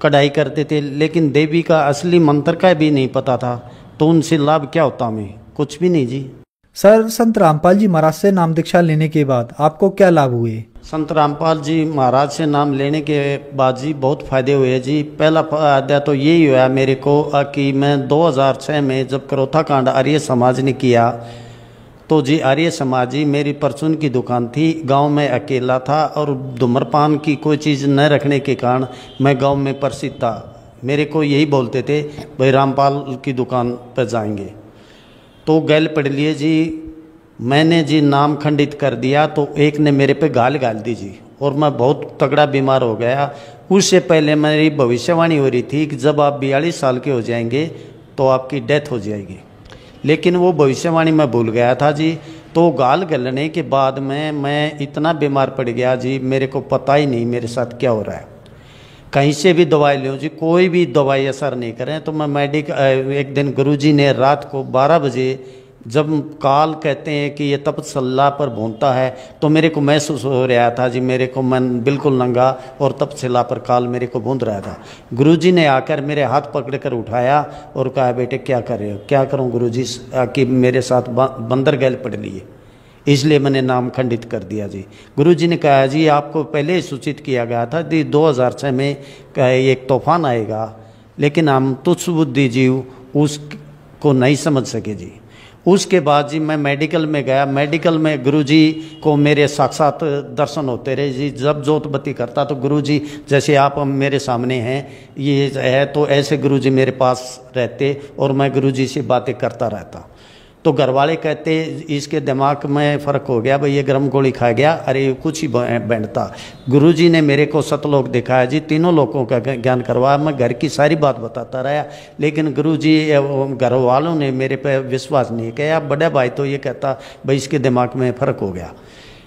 कढ़ाई करते थे, लेकिन देवी का असली मंत्र का भी नहीं पता था। तो उनसे लाभ क्या होता हमें? कुछ भी नहीं जी। सर संत रामपाल जी महाराज से नाम दीक्षा लेने के बाद आपको क्या लाभ हुए? संत रामपाल जी महाराज से नाम लेने के बाद जी बहुत फायदे हुए जी। पहला फायदा तो यही हुआ मेरे को कि मैं 2006 में जब करोथा कांड आर्य समाज ने किया तो जी आर्य समाज जी मेरी परचून की दुकान थी, गांव में अकेला था और धूम्रपान की कोई चीज़ न रखने के कारण मैं गांव में प्रसिद्ध था। मेरे को यही बोलते थे भाई रामपाल की दुकान पर जाएंगे, तो गैल पढ़ लिए जी। मैंने जी नाम खंडित कर दिया तो एक ने मेरे पे गाल दी जी और मैं बहुत तगड़ा बीमार हो गया। उससे पहले मेरी भविष्यवाणी हो रही थी कि जब आप 42 साल के हो जाएंगे तो आपकी डेथ हो जाएगी, लेकिन वो भविष्यवाणी मैं भूल गया था जी। तो गाल गलने के बाद में मैं इतना बीमार पड़ गया जी, मेरे को पता ही नहीं मेरे साथ क्या हो रहा है। कहीं से भी दवाई लो जी, कोई भी दवाई असर नहीं करें। तो मैं एक दिन गुरुजी ने रात को 12 बजे जब काल कहते हैं कि ये तपस्या पर भूनता है, तो मेरे को महसूस हो रहा था जी, मेरे को मन बिल्कुल नंगा और तपस्या पर काल मेरे को भून रहा था। गुरुजी ने आकर मेरे हाथ पकड़ कर उठाया और कहा, बेटे क्या कर रहे हो? क्या करूं गुरुजी, कि मेरे साथ बंदर गैल पड़ लिए, इसलिए मैंने नाम खंडित कर दिया जी। गुरुजी ने कहा, जी आपको पहले ही सूचित किया गया था कि 2006 में एक तूफान आएगा, लेकिन हम तुच्छ बुद्धि जीव उसको नहीं समझ सके जी। उसके बाद जी मैं मेडिकल में गया। मेडिकल में गुरुजी को मेरे साक्षात दर्शन होते रहे जी। जब जोतबत्ती करता तो गुरुजी जैसे आप मेरे सामने हैं ये है, तो ऐसे गुरुजी मेरे पास रहते और मैं गुरुजी से बातें करता रहता। तो घर वाले कहते इसके दिमाग में फ़र्क हो गया, भाई ये गर्म गोली खा गया, अरे कुछ ही बैंडता। गुरुजी ने मेरे को सतलोक दिखाया जी, तीनों लोगों का ज्ञान करवाया। मैं घर की सारी बात बताता रहा, लेकिन गुरुजी घर वालों ने मेरे पे विश्वास नहीं किया। बड़ा भाई तो ये कहता भाई इसके दिमाग में फ़र्क हो गया।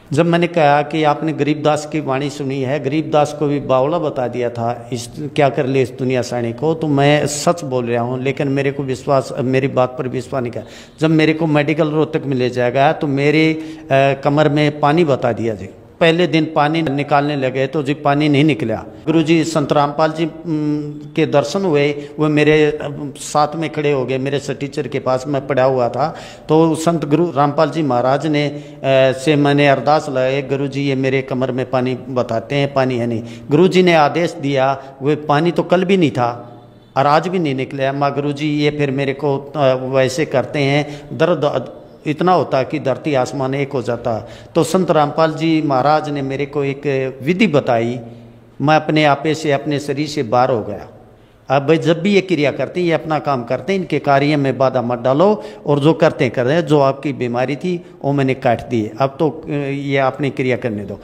जब मैंने कहा कि आपने गरीबदास की वाणी सुनी है, गरीबदास को भी बावला बता दिया था इस क्या कर ले इस दुनिया साणी को, तो मैं सच बोल रहा हूँ, लेकिन मेरे को विश्वास, मेरी बात पर विश्वास नहीं किया। जब मेरे को मेडिकल रोहतक में ले जाया गया तो मेरे कमर में पानी बता दिया जी। पहले दिन पानी निकालने लगे तो जी पानी नहीं निकला। गुरुजी संत रामपाल जी के दर्शन हुए, वो मेरे साथ में खड़े हो गए, मेरे टीचर के पास मैं पड़ा हुआ था। तो संत गुरु रामपाल जी महाराज ने से मैंने अरदास लगाई, गुरुजी ये मेरे कमर में पानी बताते हैं, पानी है नहीं। गुरुजी ने आदेश दिया, वो पानी तो कल भी नहीं था और आज भी नहीं निकला। माँ गुरुजी ये फिर मेरे को वैसे करते हैं, दर्द इतना होता कि धरती आसमान एक हो जाता। तो संत रामपाल जी महाराज ने मेरे को एक विधि बताई, मैं अपने आपे से, अपने शरीर से बाहर हो गया। अब भाई जब भी ये क्रिया करते हैं, ये अपना काम करते हैं, इनके कार्य में बाधा मत डालो, और जो करते हैं कर रहे हैं। जो आपकी बीमारी थी वो मैंने काट दी, अब तो ये अपनी क्रिया करने दो।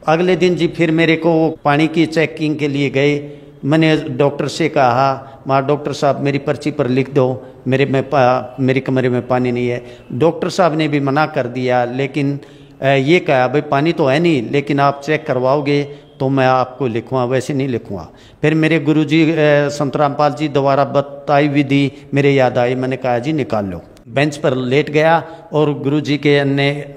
अगले दिन जी फिर मेरे को पानी की चेकिंग के लिए गए। मैंने डॉक्टर से कहा, माँ डॉक्टर साहब मेरी पर्ची पर लिख दो, मेरे कमरे में पानी नहीं है। डॉक्टर साहब ने भी मना कर दिया, लेकिन ये कहा भाई पानी तो है नहीं, लेकिन आप चेक करवाओगे तो मैं आपको लिखूँगा, वैसे नहीं लिखूँगा। फिर मेरे गुरुजी संत रामपाल जी द्वारा बताई विधि मेरे याद आई, मैंने कहा जी निकाल लो। बेंच पर लेट गया और गुरुजी के ने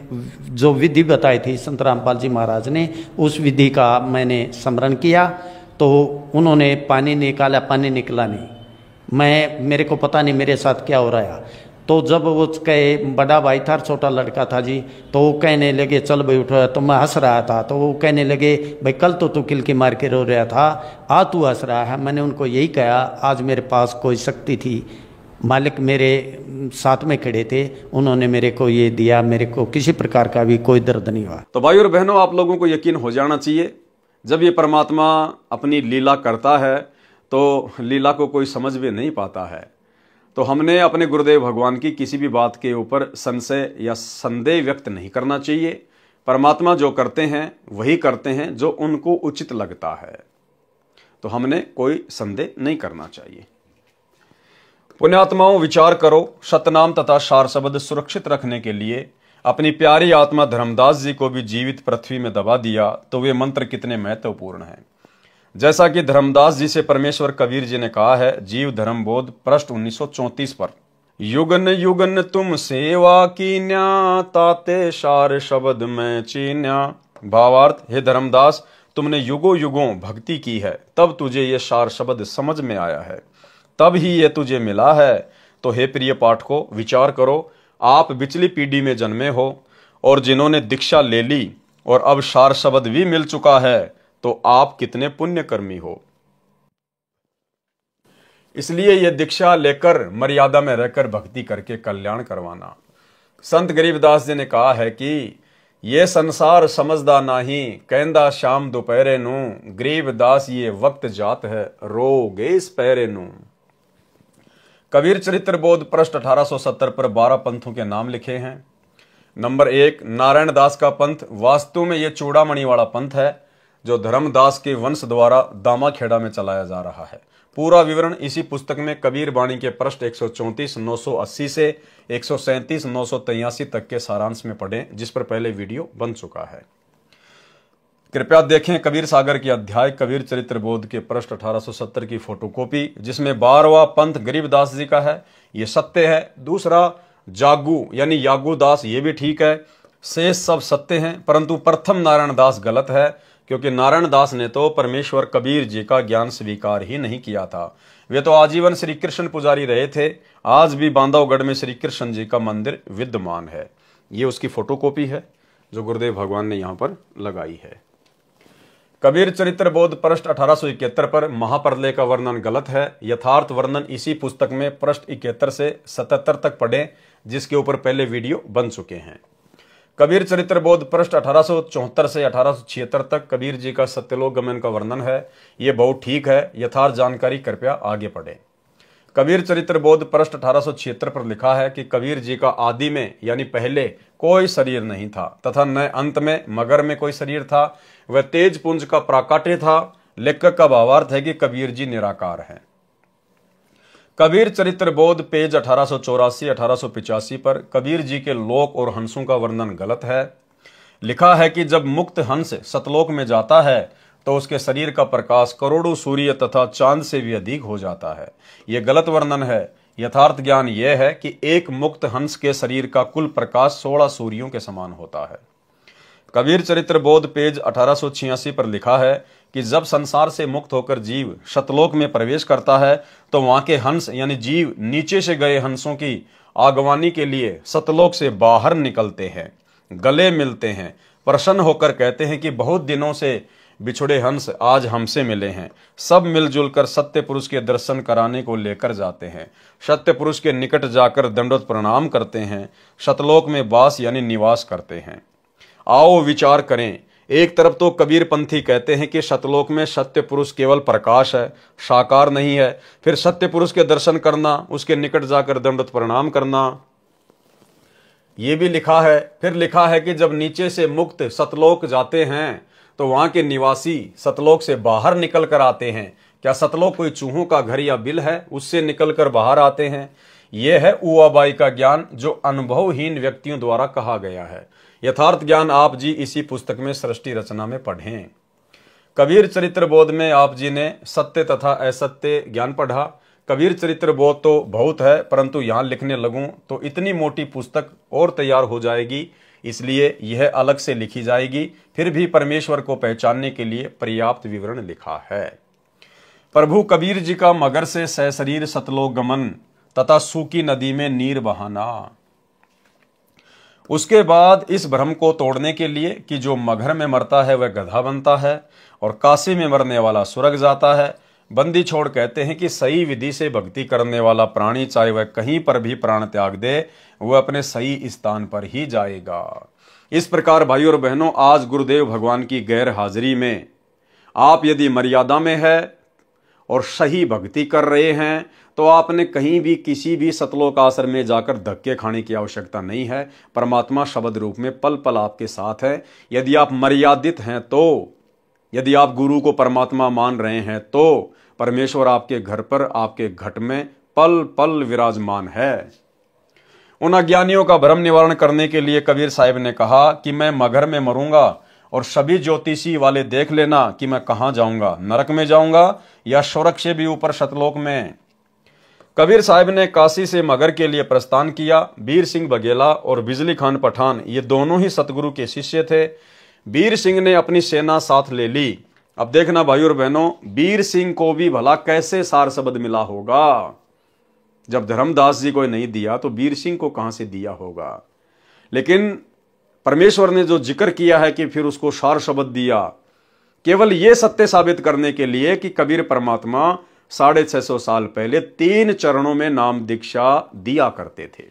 जो विधि बताई थी संत रामपाल जी महाराज ने, उस विधि का मैंने स्मरण किया। तो उन्होंने पानी निकाला, पानी निकला नहीं। मेरे को पता नहीं मेरे साथ क्या हो रहा है। तो जब वो कहे, बड़ा भाई था, छोटा लड़का था जी, तो वो कहने लगे चल भाई उठ। तो मैं हंस रहा था, तो वो कहने लगे भाई कल तो तू किल के मार के रो रहा था, आज तू हंस रहा है। मैंने उनको यही कहा, आज मेरे पास कोई शक्ति थी, मालिक मेरे साथ में खड़े थे, उन्होंने मेरे को ये दिया, मेरे को किसी प्रकार का भी कोई दर्द नहीं हुआ। तो भाई और बहनों, आप लोगों को यकीन हो जाना चाहिए, जब ये परमात्मा अपनी लीला करता है तो लीला को कोई समझ में नहीं पाता है। तो हमने अपने गुरुदेव भगवान की किसी भी बात के ऊपर संशय या संदेह व्यक्त नहीं करना चाहिए। परमात्मा जो करते हैं वही करते हैं जो उनको उचित लगता है, तो हमने कोई संदेह नहीं करना चाहिए। पुण्यात्माओं, विचार करो, सतनाम तथा सार शब्द सुरक्षित रखने के लिए अपनी प्यारी आत्मा धर्मदास जी को भी जीवित पृथ्वी में दबा दिया, तो वे मंत्र कितने महत्वपूर्ण हैं। जैसा कि धर्मदास जी से परमेश्वर कबीर जी ने कहा है, जीव धर्म बोध पृष्ठ 1934 पर, युगन युगन तुम सेवा कीन्या, ताते सार शब्द में चीन्या। भावार्थ, हे धर्मदास, तुमने युगों युगों भक्ति की है, तब तुझे ये सार शब्द समझ में आया है, तब ही ये तुझे मिला है। तो हे प्रिय पाठकों, विचार करो, आप पिछली पीढ़ी में जन्मे हो और जिन्होंने दीक्षा ले ली और अब सार शब्द भी मिल चुका है, तो आप कितने पुण्यकर्मी हो। इसलिए यह दीक्षा लेकर मर्यादा में रहकर भक्ति करके कल्याण करवाना। संत गरीबदास जी ने कहा है कि ये संसार समझदा नहीं, कहंदा शाम दोपहरे नू, गरीबदास ये वक्त जात है, रोगे इस पैरे नू। कबीर चरित्र बोध पृष्ठ 1870 पर 12 पंथों के नाम लिखे हैं। नंबर 1, नारायण दास का पंथ। वास्तु में यह चूड़ामणि वाला पंथ है जो धर्मदास के वंश द्वारा दामाखेड़ा में चलाया जा रहा है। पूरा विवरण इसी पुस्तक में कबीर बाणी के पृष्ठ 134 980 से 137 983 तक के सारांश में पढ़ें, जिस पर पहले वीडियो बन चुका है। कृपया देखें कबीर सागर के अध्याय कबीर चरित्र बोध के पृष्ठ 1870 की फोटोकॉपी, जिसमें 12वां पंथ गरीबदास जी का है। ये सत्य है। दूसरा, जागू यानी यागू दास ये भी ठीक है, शेष सब सत्य हैं, परंतु प्रथम नारायण दास गलत है, क्योंकि नारायण दास ने तो परमेश्वर कबीर जी का ज्ञान स्वीकार ही नहीं किया था। वे तो आजीवन श्री कृष्ण पुजारी रहे थे। आज भी बांधवगढ़ में श्री कृष्ण जी का मंदिर विद्यमान है। ये उसकी फोटोकॉपी है जो गुरुदेव भगवान ने यहाँ पर लगाई है। कबीर चरित्र बोध पृष्ठ 1871 पर महाप्रलय का वर्णन गलत है। यथार्थ वर्णन इसी पुस्तक में पृष्ठ 71 से 77 तक पढ़ें, जिसके ऊपर पहले वीडियो बन चुके हैं। कबीर चरित्र बोध पृष्ठ 1874 से 1876 तक कबीर जी का सत्यलोक गमन का वर्णन है। ये बहुत ठीक है। यथार्थ जानकारी कृपया आगे पढ़ें। कबीर चरित्र बोध पृष्ठ 1876 पर लिखा है कि कबीर जी का आदि में यानी पहले कोई शरीर नहीं था तथा न अंत में मगर में कोई शरीर था। वह तेज पुंज का प्राकाट्य था। लेखक का भावार्थ है कि कबीर जी निराकार हैं। कबीर चरित्र बोध पेज 1884-1885 पर कबीर जी के लोक और हंसों का वर्णन गलत है। लिखा है कि जब मुक्त हंस सतलोक में जाता है तो उसके शरीर का प्रकाश करोड़ों सूर्य तथा चांद से भी अधिक हो जाता है। यह गलत वर्णन है। यथार्थ ज्ञान यह है कि एक मुक्त हंस के शरीर का कुल प्रकाश 16 सूर्यों के समान होता है। कबीर चरित्र बोध पेज 1886 पर लिखा है कि जब संसार से मुक्त होकर जीव शतलोक में प्रवेश करता है तो वहां के हंस यानी जीव नीचे से गए हंसों की आगवानी के लिए सतलोक से बाहर निकलते हैं, गले मिलते हैं, प्रसन्न होकर कहते हैं कि बहुत दिनों से बिछुड़े हंस आज हमसे मिले हैं। सब मिलजुल कर सत्य पुरुष के दर्शन कराने को लेकर जाते हैं। सत्य पुरुष के निकट जाकर दंडवत प्रणाम करते हैं। शतलोक में वास यानी निवास करते हैं। आओ विचार करें। एक तरफ तो कबीर पंथी कहते हैं कि शतलोक में सत्य पुरुष केवल प्रकाश है, साकार नहीं है। फिर सत्य पुरुष के दर्शन करना, उसके निकट जाकर दंडवत प्रणाम करना, ये भी लिखा है। फिर लिखा है कि जब नीचे से मुक्त सतलोक जाते हैं तो वहां के निवासी सतलोक से बाहर निकल कर आते हैं। क्या सतलोक कोई चूहों का घर या बिल है, उससे निकलकर बाहर आते हैं? यह है ऊआबाई का ज्ञान जो अनुभवहीन व्यक्तियों द्वारा कहा गया है। यथार्थ ज्ञान आप जी इसी पुस्तक में सृष्टि रचना में पढ़ें। कबीर चरित्र बोध में आप जी ने सत्य तथा असत्य ज्ञान पढ़ा। कबीर चरित्र बोध तो बहुत है, परंतु यहां लिखने लगूं तो इतनी मोटी पुस्तक और तैयार हो जाएगी, इसलिए यह अलग से लिखी जाएगी। फिर भी परमेश्वर को पहचानने के लिए पर्याप्त विवरण लिखा है। प्रभु कबीर जी का मगर से सशरीर सतलोक गमन तथा सूखी नदी में नीर बहाना। उसके बाद इस भ्रम को तोड़ने के लिए कि जो मगर में मरता है वह गधा बनता है और काशी में मरने वाला स्वर्ग जाता है, बंदी छोड़ कहते हैं कि सही विधि से भक्ति करने वाला प्राणी चाहे वह कहीं पर भी प्राण त्याग दे, वह अपने सही स्थान पर ही जाएगा। इस प्रकार भाइयों और बहनों, आज गुरुदेव भगवान की गैर हाजिरी में आप यदि मर्यादा में है और सही भक्ति कर रहे हैं तो आपने कहीं भी किसी भी सतलोक आश्रम में जाकर धक्के खाने की आवश्यकता नहीं है। परमात्मा शब्द रूप में पल पल आपके साथ है। यदि आप मर्यादित हैं तो, यदि आप गुरु को परमात्मा मान रहे हैं तो परमेश्वर आपके घर पर, आपके घट में पल पल विराजमान है। उन अज्ञानियों का भ्रम निवारण करने के लिए कबीर साहिब ने कहा कि मैं मगर में मरूंगा और सभी ज्योतिषी वाले देख लेना कि मैं कहां जाऊंगा, नरक में जाऊंगा या स्वर्ग से भी ऊपर शतलोक में। कबीर साहिब ने काशी से मगर के लिए प्रस्थान किया। बीर सिंह बघेला और बिजली खान पठान ये दोनों ही सतगुरु के शिष्य थे। बीर सिंह ने अपनी सेना साथ ले ली। अब देखना भाइयों और बहनों, बीर सिंह को भी भला कैसे सार शब्द मिला होगा। जब धर्मदास जी को नहीं दिया तो बीर सिंह को कहां से दिया होगा। लेकिन परमेश्वर ने जो जिक्र किया है कि फिर उसको सार शब्द दिया, केवल यह सत्य साबित करने के लिए कि कबीर परमात्मा 650 साल पहले 3 चरणों में नाम दीक्षा दिया करते थे।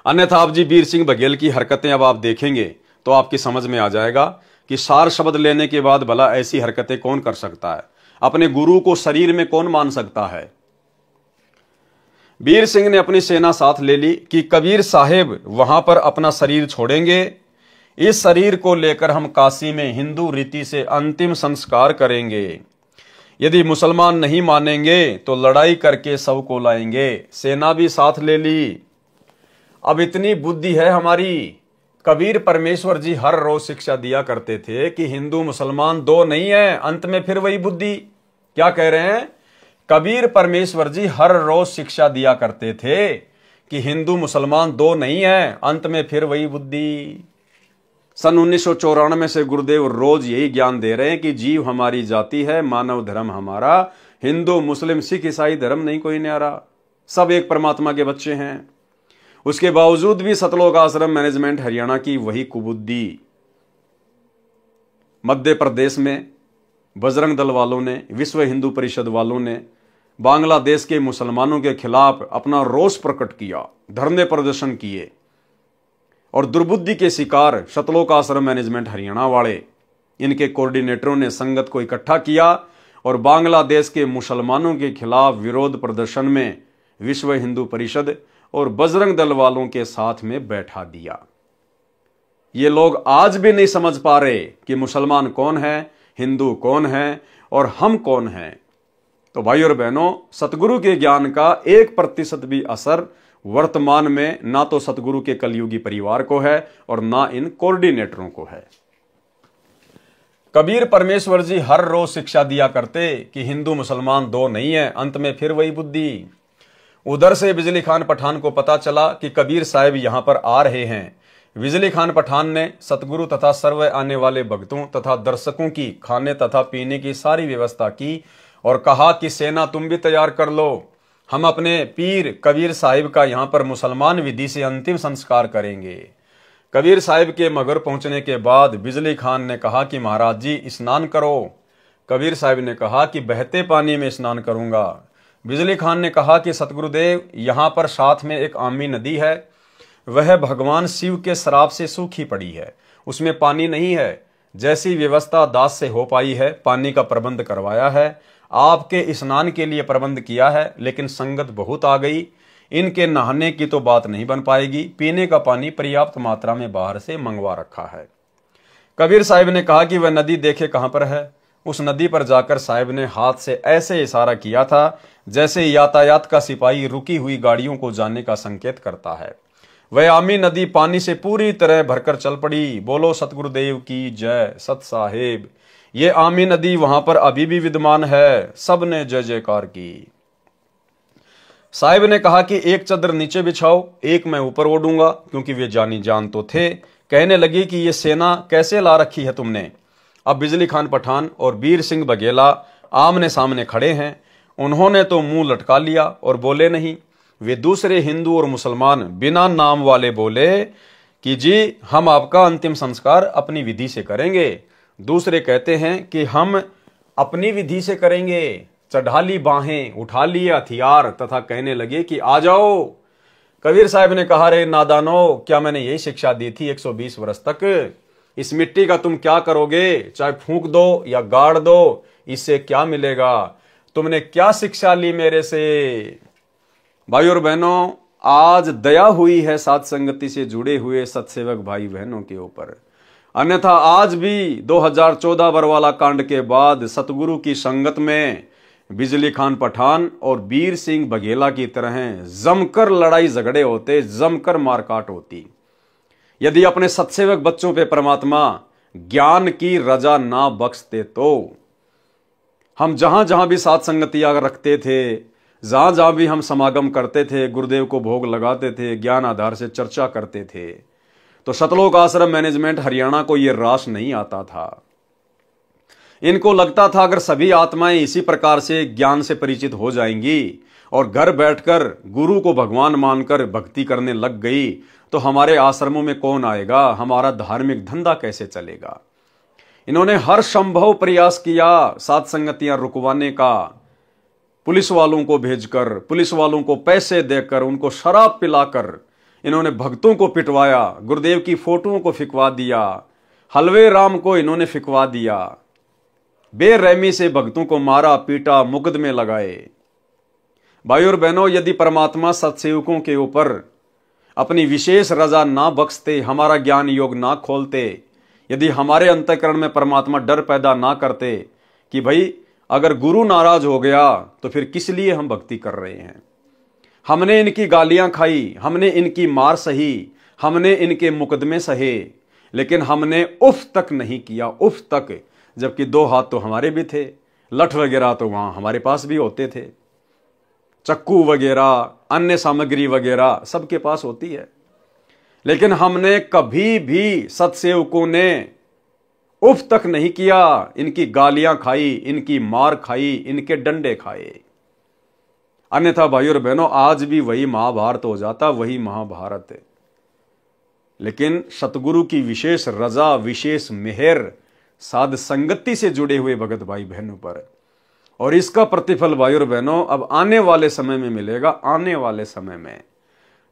अन्यथा आप जी बीर सिंह बघेल की हरकतें अब आप देखेंगे तो आपकी समझ में आ जाएगा कि सार शब्द लेने के बाद भला ऐसी हरकतें कौन कर सकता है। अपने गुरु को शरीर में कौन मान सकता है। बीर सिंह ने अपनी सेना साथ ले ली कि कबीर साहेब वहां पर अपना शरीर छोड़ेंगे। इस शरीर को लेकर हम काशी में हिंदू रीति से अंतिम संस्कार करेंगे। यदि मुसलमान नहीं मानेंगे तो लड़ाई करके शव को लाएंगे। सेना भी साथ ले ली। अब इतनी बुद्धि है हमारी। कबीर परमेश्वर जी हर रोज शिक्षा दिया करते थे कि हिंदू मुसलमान दो नहीं है। अंत में फिर वही बुद्धि क्या कह रहे हैं। कबीर परमेश्वर जी हर रोज शिक्षा दिया करते थे कि हिंदू मुसलमान दो नहीं है, अंत में फिर वही बुद्धि। सन 1994 से गुरुदेव रोज यही ज्ञान दे रहे हैं कि जीव हमारी जाति है, मानव धर्म हमारा, हिंदू मुस्लिम सिख ईसाई धर्म नहीं कोई न्यारा, सब एक परमात्मा के बच्चे हैं। उसके बावजूद भी सतलोक आश्रम मैनेजमेंट हरियाणा की वही कुबुद्धि। मध्य प्रदेश में बजरंग दल वालों ने, विश्व हिंदू परिषद वालों ने बांग्लादेश के मुसलमानों के खिलाफ अपना रोष प्रकट किया, धरने प्रदर्शन किए, और दुर्बुद्धि के शिकार सतलोक आश्रम मैनेजमेंट हरियाणा वाले, इनके कोऑर्डिनेटरों ने संगत को इकट्ठा किया और बांग्लादेश के मुसलमानों के खिलाफ विरोध प्रदर्शन में विश्व हिंदू परिषद और बजरंग दल वालों के साथ में बैठा दिया। ये लोग आज भी नहीं समझ पा रहे कि मुसलमान कौन है, हिंदू कौन है और हम कौन हैं। तो भाई और बहनों, सतगुरु के ज्ञान का 1% भी असर वर्तमान में ना तो सतगुरु के कलयुगी परिवार को है और ना इन कोऑर्डिनेटरों को है। कबीर परमेश्वर जी हर रोज शिक्षा दिया करते कि हिंदू मुसलमान दो नहीं है, अंत में फिर वही बुद्धि। उधर से बिजली खान पठान को पता चला कि कबीर साहब यहां पर आ रहे हैं। बिजली खान पठान ने सतगुरु तथा सर्व आने वाले भक्तों तथा दर्शकों की खाने तथा पीने की सारी व्यवस्था की और कहा कि सेना तुम भी तैयार कर लो, हम अपने पीर कबीर साहिब का यहाँ पर मुसलमान विधि से अंतिम संस्कार करेंगे। कबीर साहिब के मगर पहुंचने के बाद बिजली खान ने कहा कि महाराज जी स्नान करो। कबीर साहिब ने कहा कि बहते पानी में स्नान करूंगा। बिजली खान ने कहा कि सतगुरुदेव, यहाँ पर साथ में एक आमी नदी है, वह भगवान शिव के श्राप से सूखी पड़ी है, उसमें पानी नहीं है। जैसी व्यवस्था दास से हो पाई है, पानी का प्रबंध करवाया है, आपके स्नान के लिए प्रबंध किया है, लेकिन संगत बहुत आ गई, इनके नहाने की तो बात नहीं बन पाएगी। पीने का पानी पर्याप्त मात्रा में बाहर से मंगवा रखा है। कबीर साहिब ने कहा कि वह नदी देखे कहां पर है। उस नदी पर जाकर साहिब ने हाथ से ऐसे इशारा किया था जैसे यातायात का सिपाही रुकी हुई गाड़ियों को जाने का संकेत करता है। वह आमी नदी पानी से पूरी तरह भरकर चल पड़ी। बोलो सतगुरुदेव की जय। सत साहेब, ये आमी नदी वहां पर अभी भी विद्यमान है। सबने जय जयकार की। साहिब ने कहा कि एक चादर नीचे बिछाओ, एक मैं ऊपर ओढ़ूंगा, क्योंकि वे जानी जान तो थे। कहने लगी कि ये सेना कैसे ला रखी है तुमने। अब बिजली खान पठान और वीर सिंह बघेला आमने सामने खड़े हैं। उन्होंने तो मुंह लटका लिया और बोले नहीं। वे दूसरे हिंदू और मुसलमान बिना नाम वाले बोले कि जी हम आपका अंतिम संस्कार अपनी विधि से करेंगे। दूसरे कहते हैं कि हम अपनी विधि से करेंगे। चढ़ा ली बाहें, उठा लिए हथियार तथा कहने लगे कि आ जाओ। कबीर साहब ने कहा, रे नादानो, क्या मैंने यही शिक्षा दी थी 120 वर्ष तक? इस मिट्टी का तुम क्या करोगे? चाहे फूंक दो या गाड़ दो, इससे क्या मिलेगा? तुमने क्या शिक्षा ली मेरे से? भाई और बहनों, आज दया हुई है साथ संगति से जुड़े हुए सत्सेवक भाई बहनों के ऊपर। अन्यथा आज भी 2014 बरवाला कांड के बाद सतगुरु की संगत में बिजली खान पठान और वीर सिंह बघेला की तरह जमकर लड़ाई झगड़े होते, जमकर मारकाट होती। यदि अपने सत्सेवक बच्चों पे परमात्मा ज्ञान की रजा ना बख्शते तो हम जहां जहां भी साथ संगतियां रखते थे, जहां जहां भी हम समागम करते थे, गुरुदेव को भोग लगाते थे, ज्ञान आधार से चर्चा करते थे, तो सतलोक आश्रम मैनेजमेंट हरियाणा को यह रास नहीं आता था। इनको लगता था अगर सभी आत्माएं इसी प्रकार से ज्ञान से परिचित हो जाएंगी और घर बैठकर गुरु को भगवान मानकर भक्ति करने लग गई तो हमारे आश्रमों में कौन आएगा, हमारा धार्मिक धंधा कैसे चलेगा। इन्होंने हर संभव प्रयास किया साथ संगतियां रुकवाने का, पुलिस वालों को भेजकर, पुलिस वालों को पैसे देकर, उनको शराब पिलाकर इन्होंने भक्तों को पिटवाया, गुरुदेव की फोटोओं को फिकवा दिया, हलवे राम को इन्होंने फिकवा दिया, बेरहमी से भक्तों को मारा पीटा, मुकदमे लगाए। भाई और बहनों, यदि परमात्मा सत्सेवकों के ऊपर अपनी विशेष रजा ना बख्शते, हमारा ज्ञान योग ना खोलते, यदि हमारे अंतःकरण में परमात्मा डर पैदा ना करते कि भाई अगर गुरु नाराज हो गया तो फिर किस लिए हम भक्ति कर रहे हैं। हमने इनकी गालियां खाई, हमने इनकी मार सही, हमने इनके मुकदमे सहे, लेकिन हमने उफ तक नहीं किया, उफ तक। जबकि 2 हाथ तो हमारे भी थे, लठ वगैरह तो वहां हमारे पास भी होते थे। चक्कू वगैरह, अन्य सामग्री वगैरह सबके पास होती है। लेकिन हमने कभी भी सत्सेवकों ने उफ तक नहीं किया, इनकी गालियां खाई, इनकी मार खाई, इनके डंडे खाए। अन्यथा भाइयों और बहनों, आज भी वही महाभारत हो जाता, वही महाभारत है। लेकिन सतगुरु की विशेष रजा, विशेष मेहर साध संगति से जुड़े हुए भगत भाई बहनों पर, और इसका प्रतिफल भाइयों और बहनों अब आने वाले समय में मिलेगा, आने वाले समय में।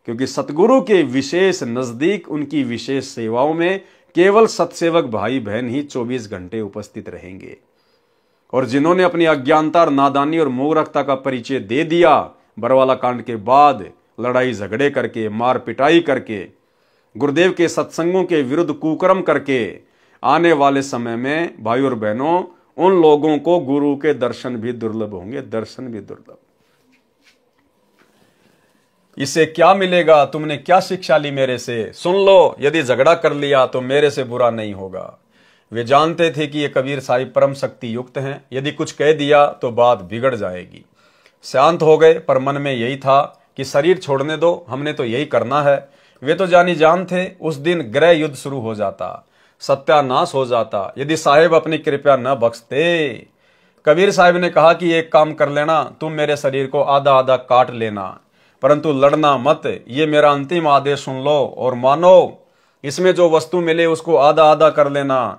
क्योंकि सतगुरु के विशेष नजदीक, उनकी विशेष सेवाओं में केवल सत्सेवक भाई बहन ही 24 घंटे उपस्थित रहेंगे। और जिन्होंने अपनी अज्ञानता, नादानी और मूर्खता का परिचय दे दिया बरवाला कांड के बाद, लड़ाई झगड़े करके, मार पिटाई करके, गुरुदेव के सत्संगों के विरुद्ध कुकर्म करके, आने वाले समय में भाई और बहनों उन लोगों को गुरु के दर्शन भी दुर्लभ होंगे, दर्शन भी दुर्लभ। इससे क्या मिलेगा? तुमने क्या शिक्षा ली मेरे से? सुन लो, यदि झगड़ा कर लिया तो मेरे से बुरा नहीं होगा। वे जानते थे कि ये कबीर साहिब परम शक्ति युक्त हैं, यदि कुछ कह दिया तो बात बिगड़ जाएगी। शांत हो गए, पर मन में यही था कि शरीर छोड़ने दो, हमने तो यही करना है। वे तो जानी जान थे, उस दिन गृह युद्ध शुरू हो जाता, सत्यानाश हो जाता, यदि साहिब अपनी कृपया न बख्शते। कबीर साहिब ने कहा कि एक काम कर लेना, तुम मेरे शरीर को आधा आधा काट लेना, परंतु लड़ना मत। ये मेरा अंतिम आदेश सुन लो और मानो। इसमें जो वस्तु मिले उसको आधा आधा कर लेना।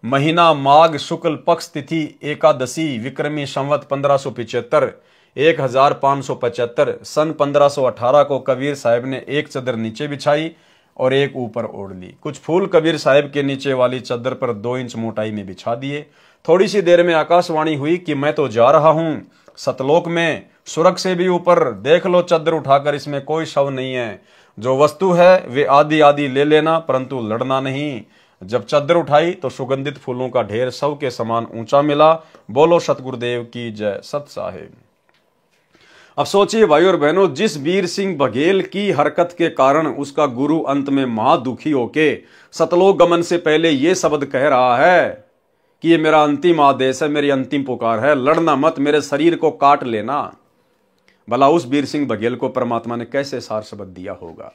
महीना माघ शुक्ल पक्ष तिथि एकादशी, विक्रमी संवत 1575, 1575 सन 1518 को कबीर साहिब ने एक चदर नीचे बिछाई और एक ऊपर ओढ़ ली। कुछ फूल कबीर साहिब के नीचे वाली चद्दर पर 2 इंच मोटाई में बिछा दिए। थोड़ी सी देर में आकाशवाणी हुई कि मैं तो जा रहा हूं सतलोक में, स्वर्ग से भी ऊपर। देख लो चद्दर उठाकर, इसमें कोई शव नहीं है। जो वस्तु है वे आधी आधी ले लेना, परंतु लड़ना नहीं। जब चद्दर उठाई तो सुगंधित फूलों का ढेर शव के समान ऊंचा मिला। बोलो सतगुरुदेव की जय, सत साहिब। अब सोचिए भाई और बहनों, जिस वीर सिंह बघेल की हरकत के कारण उसका गुरु अंत में महादुखी होके सतलोक गमन से पहले ये शब्द कह रहा है कि ये मेरा अंतिम आदेश है, मेरी अंतिम पुकार है, लड़ना मत, मेरे शरीर को काट लेना। भला उस वीर सिंह बघेल को परमात्मा ने कैसे सार शब्द दिया होगा?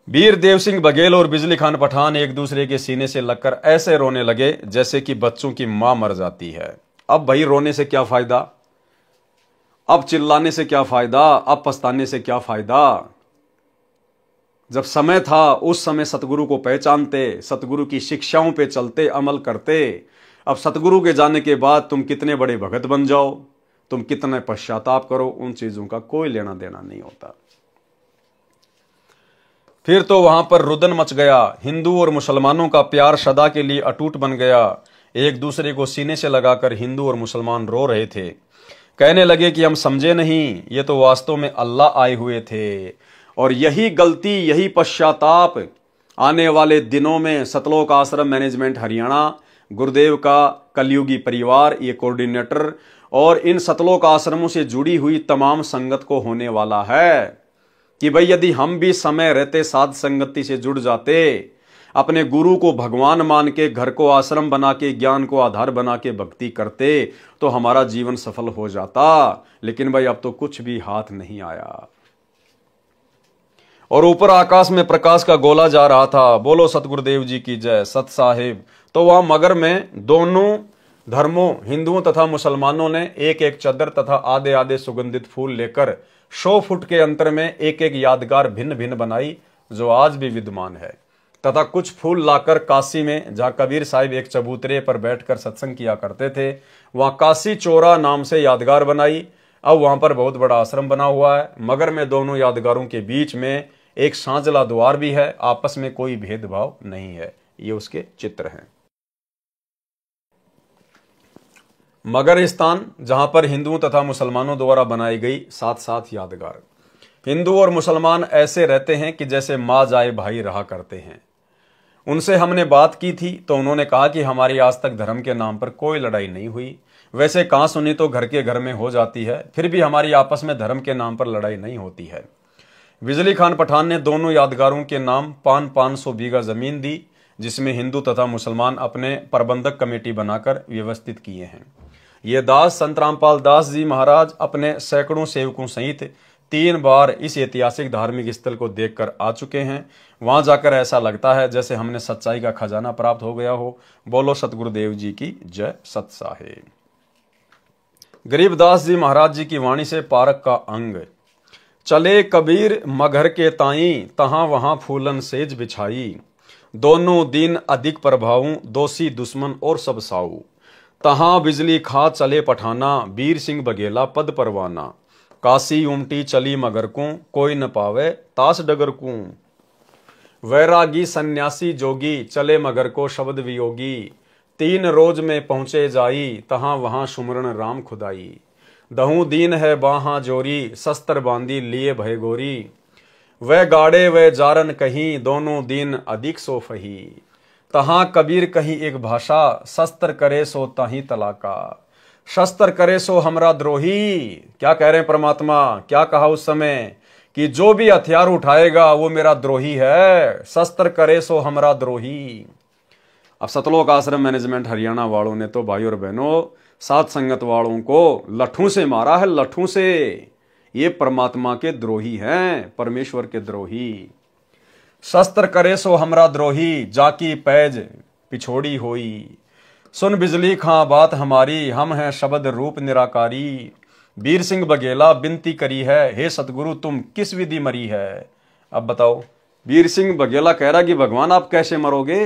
वीर देव सिंह बघेल और बिजली खान पठान एक दूसरे के सीने से लगकर ऐसे रोने लगे जैसे कि बच्चों की मां मर जाती है। अब भाई रोने से क्या फायदा? अब चिल्लाने से क्या फायदा? अब पछताने से क्या फायदा? जब समय था उस समय सतगुरु को पहचानते, सतगुरु की शिक्षाओं पे चलते, अमल करते। अब सतगुरु के जाने के बाद तुम कितने बड़े भगत बन जाओ, तुम कितने पश्चाताप करो, उन चीजों का कोई लेना देना नहीं होता। फिर तो वहां पर रुदन मच गया। हिंदू और मुसलमानों का प्यार सदा के लिए अटूट बन गया। एक दूसरे को सीने से लगाकर हिंदू और मुसलमान रो रहे थे। कहने लगे कि हम समझे नहीं, ये तो वास्तव में अल्लाह आए हुए थे। और यही गलती, यही पश्चाताप आने वाले दिनों में सतलोक आश्रम मैनेजमेंट हरियाणा, गुरुदेव का कलयुगी परिवार, ये कोऑर्डिनेटर और इन सतलोक आश्रमों से जुड़ी हुई तमाम संगत को होने वाला है कि भाई यदि हम भी समय रहते साध संगति से जुड़ जाते, अपने गुरु को भगवान मान के, घर को आश्रम बना के, ज्ञान को आधार बना के भक्ति करते, तो हमारा जीवन सफल हो जाता। लेकिन भाई अब तो कुछ भी हाथ नहीं आया। और ऊपर आकाश में प्रकाश का गोला जा रहा था। बोलो सतगुरुदेव जी की जय, सत साहिब। तो वहां मगर में दोनों धर्मों, हिंदुओं तथा मुसलमानों ने एक एक चद्दर तथा आधे आधे सुगंधित फूल लेकर 100 फुट के अंतर में एक एक यादगार भिन्न भिन्न बनाई, जो आज भी विद्यमान है। तथा कुछ फूल लाकर काशी में, जहां कबीर साहिब एक चबूतरे पर बैठकर सत्संग किया करते थे, वहां काशी चोरा नाम से यादगार बनाई। अब वहां पर बहुत बड़ा आश्रम बना हुआ है। मगर में दोनों यादगारों के बीच में एक सांझला द्वार भी है। आपस में कोई भेदभाव नहीं है। ये उसके चित्र हैं। मगरस्थान, जहां पर हिंदुओं तथा मुसलमानों द्वारा बनाई गई 7-7 यादगार। हिंदू और मुसलमान ऐसे रहते हैं कि जैसे माँ जाए भाई रहा करते हैं। उनसे हमने बात की थी तो उन्होंने कहा कि हमारी आज तक धर्म के नाम पर कोई लड़ाई नहीं हुई। वैसे कहां सुनी तो घर के घर में हो जाती है, फिर भी हमारी आपस में धर्म के नाम पर लड़ाई नहीं होती है। बिजली खान पठान ने दोनों यादगारों के नाम 500 बीघा जमीन दी, जिसमें हिंदू तथा मुसलमान अपने प्रबंधक कमेटी बनाकर व्यवस्थित किए हैं। ये दास संत रामपाल दास जी महाराज अपने सैकड़ों सेवकों सहित 3 बार इस ऐतिहासिक धार्मिक स्थल को देखकर आ चुके हैं। वहां जाकर ऐसा लगता है जैसे हमने सच्चाई का खजाना प्राप्त हो गया हो। बोलो सतगुरुदेव जी की जय। सत साहेब। गरीबदास जी महाराज जी की वाणी से पारक का अंग। चले कबीर मगर के ताई, तहां वहां फूलन सेज बिछाई। दोनों दिन अधिक प्रभाऊ, दोषी दुश्मन और सब साऊ। तहां बिजली खा चले पठाना, वीर सिंह बघेला पद परवाना। काशी उमटी चली मगर को, कोई न पावे तास डगर को। वैरागी सन्यासी जोगी, चले मगर को शब्द वियोगी। 3 रोज में पहुंचे जाई, तहां वहां सुमरण राम खुदाई। दहू दीन है बाहा जोरी, शस्त्र बांधी लिए भय गोरी। वह गाड़े वह जारन कहीं, दोनों दिन अधिक सो फही। तहां कबीर कहीं एक भाषा, शस्त्र करे सो ताही तलाका। शस्त्र करे सो हमरा द्रोही। क्या कह रहे हैं परमात्मा? क्या कहा उस समय कि जो भी हथियार उठाएगा वो मेरा द्रोही है। शस्त्र करे सो हमरा द्रोही। अब सतलोक आश्रम मैनेजमेंट हरियाणा वालों ने तो भाई और बहनों साथ संगत वालों को लठों से मारा है, लठों से। ये परमात्मा के द्रोही हैं, परमेश्वर के द्रोही। शस्त्र करे सो हमरा द्रोही, जाकी पैज पिछोड़ी होई। सुन बिजली खां बात हमारी, हम हैं शब्द रूप निराकारी। वीर सिंह बघेला विनती करी है, हे सतगुरु तुम किस विधि मरी है। अब बताओ, वीर सिंह बघेला कह रहा कि भगवान आप कैसे मरोगे,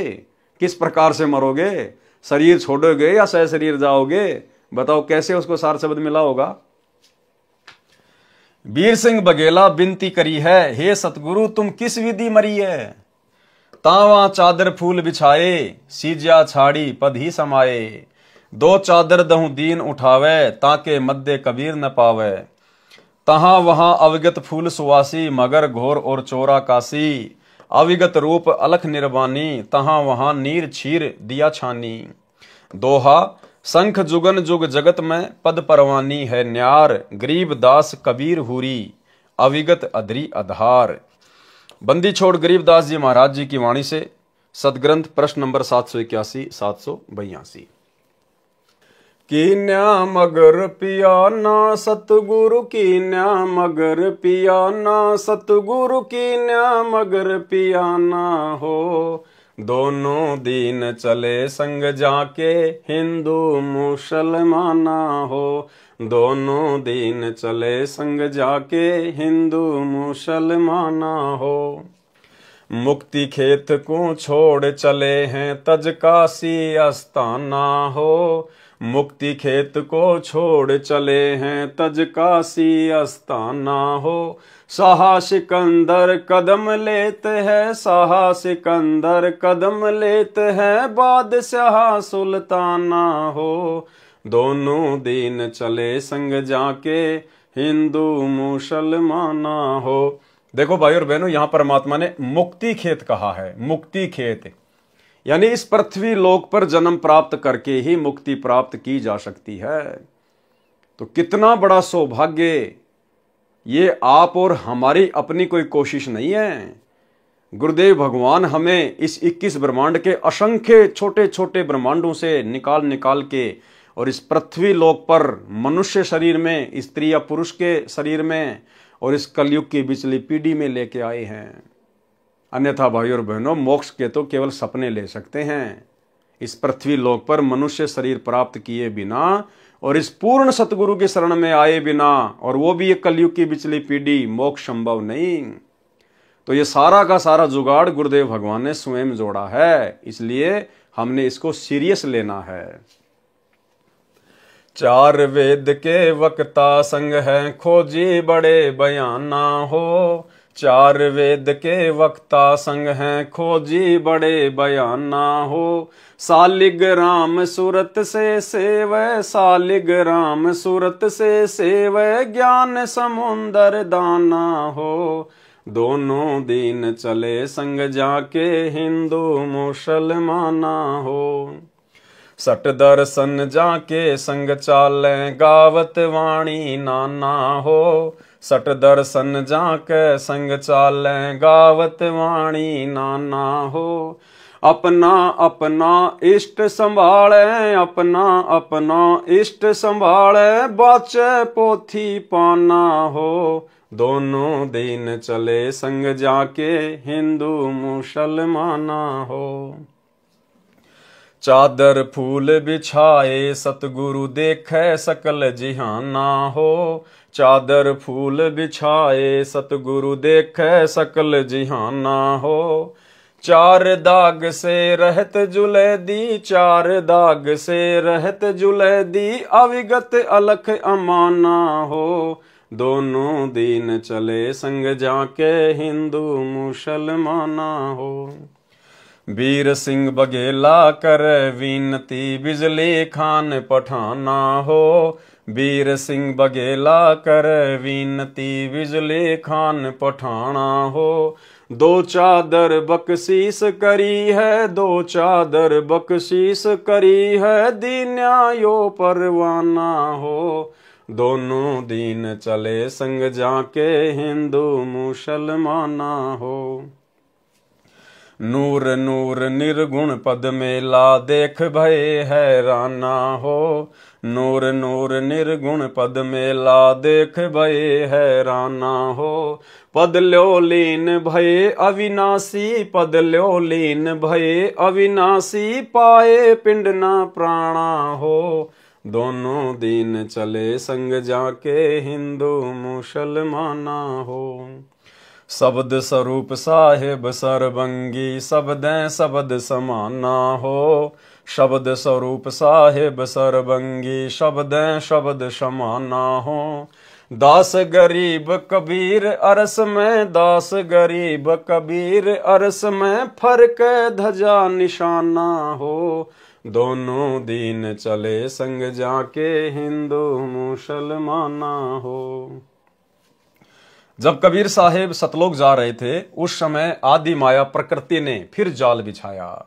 किस प्रकार से मरोगे, शरीर छोड़ोगे या सह शरीर जाओगे? बताओ कैसे उसको सार शब्द मिला होगा। वीर सिंह बघेला विनती करी है, हे सतगुरु तुम किस विधि मरी है। तावा चादर फूल बिछाए, सीजिया छाड़ी पद ही समाये। 2 चादर दहु दीन उठावे, ताके मध्य कबीर न पावे। तहां वहां अविगत फूल सुवासी, मगर घोर और चोरा काशी। अविगत रूप अलख निर्वाणी, तहां वहां नीर छीर दिया छानी। दोहा शंख जुगन जुग जगत में, पद परवानी है न्यार। गरीब दास कबीर हुरी, अविगत अधरी आधार। बंदी छोड़ गरीबदास जी महाराज जी की वाणी से सदग्रंथ प्रश्न नंबर 781 782। कीन्या मगर पियाना सतगुरु, कीन्या मगर पियाना सतगुरु, कीन्या मगर पियाना हो। दोनों दिन चले संग जाके, हिंदू मुसलमाना हो। दोनों दिन चले संग जाके, हिंदू मुसलमाना हो। मुक्ति खेत को छोड़ चले हैं, तज काशी अस्ताना हो। मुक्ति खेत को छोड़ चले हैं, तज काशी अस्ताना हो। शाह सिकंदर कदम लेते हैं, शाह सिकंदर कदम लेते हैं, बादशाह सुल्ताना हो। दोनों दिन चले संग जाके, हिंदू मुसलमाना हो। देखो भाई और बहनों, यहां परमात्मा ने मुक्ति खेत कहा है। मुक्ति खेत यानी इस पृथ्वी लोक पर जन्म प्राप्त करके ही मुक्ति प्राप्त की जा सकती है। तो कितना बड़ा सौभाग्य! ये आप और हमारी अपनी कोई कोशिश नहीं है। गुरुदेव भगवान हमें इस 21 ब्रह्मांड के असंख्य छोटे छोटे ब्रह्मांडों से निकाल निकाल के और इस पृथ्वी लोक पर मनुष्य शरीर में, स्त्री या पुरुष के शरीर में और इस कलयुग की बिचली पीढ़ी में लेके आए हैं। अन्यथा भाई और बहनों, मोक्ष के तो केवल सपने ले सकते हैं। इस पृथ्वी लोक पर मनुष्य शरीर प्राप्त किए बिना और इस पूर्ण सतगुरु के शरण में आए बिना, और वो भी एक कलयुग की बिचली पीढ़ी, मोक्ष संभव नहीं। तो ये सारा का सारा जुगाड़ गुरुदेव भगवान ने स्वयं जोड़ा है, इसलिए हमने इसको सीरियस लेना है। 4 वेद के वक्ता संग हैं, खोजी बड़े बयाना हो। 4 वेद के वक्ता संग हैं, खोजी बड़े बयाना हो। सालिग्राम सूरत से सेवै, सालिग्राम सूरत से सेवै, ज्ञान समुंदर दाना हो। दोनों दिन चले संग जाके, हिंदू मुसलमाना हो। सट दर्शन जाके संग चाले, गावत वाणी नाना हो। सट दर्शन जाके संग चाले, गावत वाणी नाना हो। अपना अपना इष्ट संभाले, अपना अपना इष्ट संभाले, बाचे पोथी पाना हो। दोनों दिन चले संग जाके हिंदू मुसलमाना हो। चादर फूल बिछाए सतगुरु देखे सकल जिहाना हो। चादर फूल बिछाए सतगुरु देखे सकल जिहाना हो। चार दाग से रहत जुलैदी, चार दाग से रहत जुलैदी, अविगत अलख अमाना हो। दोनों दिन चले संग जाके हिंदू मुसलमाना हो। वीर सिंह बघेला कर विनती, बिजली खान पठाना हो। वीर सिंह बघेला कर विनती, बिजली खान पठाना हो। दो चादर बख्शीश करी है, दो चादर बख्शीश करी है, दीन्यायो परवाना हो। दोनों दिन चले संग जाके हिंदू मुसलमाना हो। नूर नूर निर्गुण पद मेला, देख भय हैराना हो। नूर नूर निर्गुण पद मेला, देख भय हैराना हो। पद ल्यो लीन भय अविनाशी, पद ल्यो लीन भय अविनाशी, पाए पिंड न प्राणा हो। दोनों दिन चले संग जाके हिंदू मुसलमाना हो। शब्द स्वरूप साहिब सरबंगी, शब्दें शब्द समाना हो। शब्द स्वरूप साहिब सरबंगी, शब्दें शब्द समाना हो। दास गरीब कबीर अरस में, दास गरीब कबीर अरस में, फर्क ध्वजा निशाना हो। दोनों दिन चले संग जाके हिंदू मुसलमाना हो। जब कबीर साहेब सतलोक जा रहे थे, उस समय आदि माया प्रकृति ने फिर जाल बिछाया।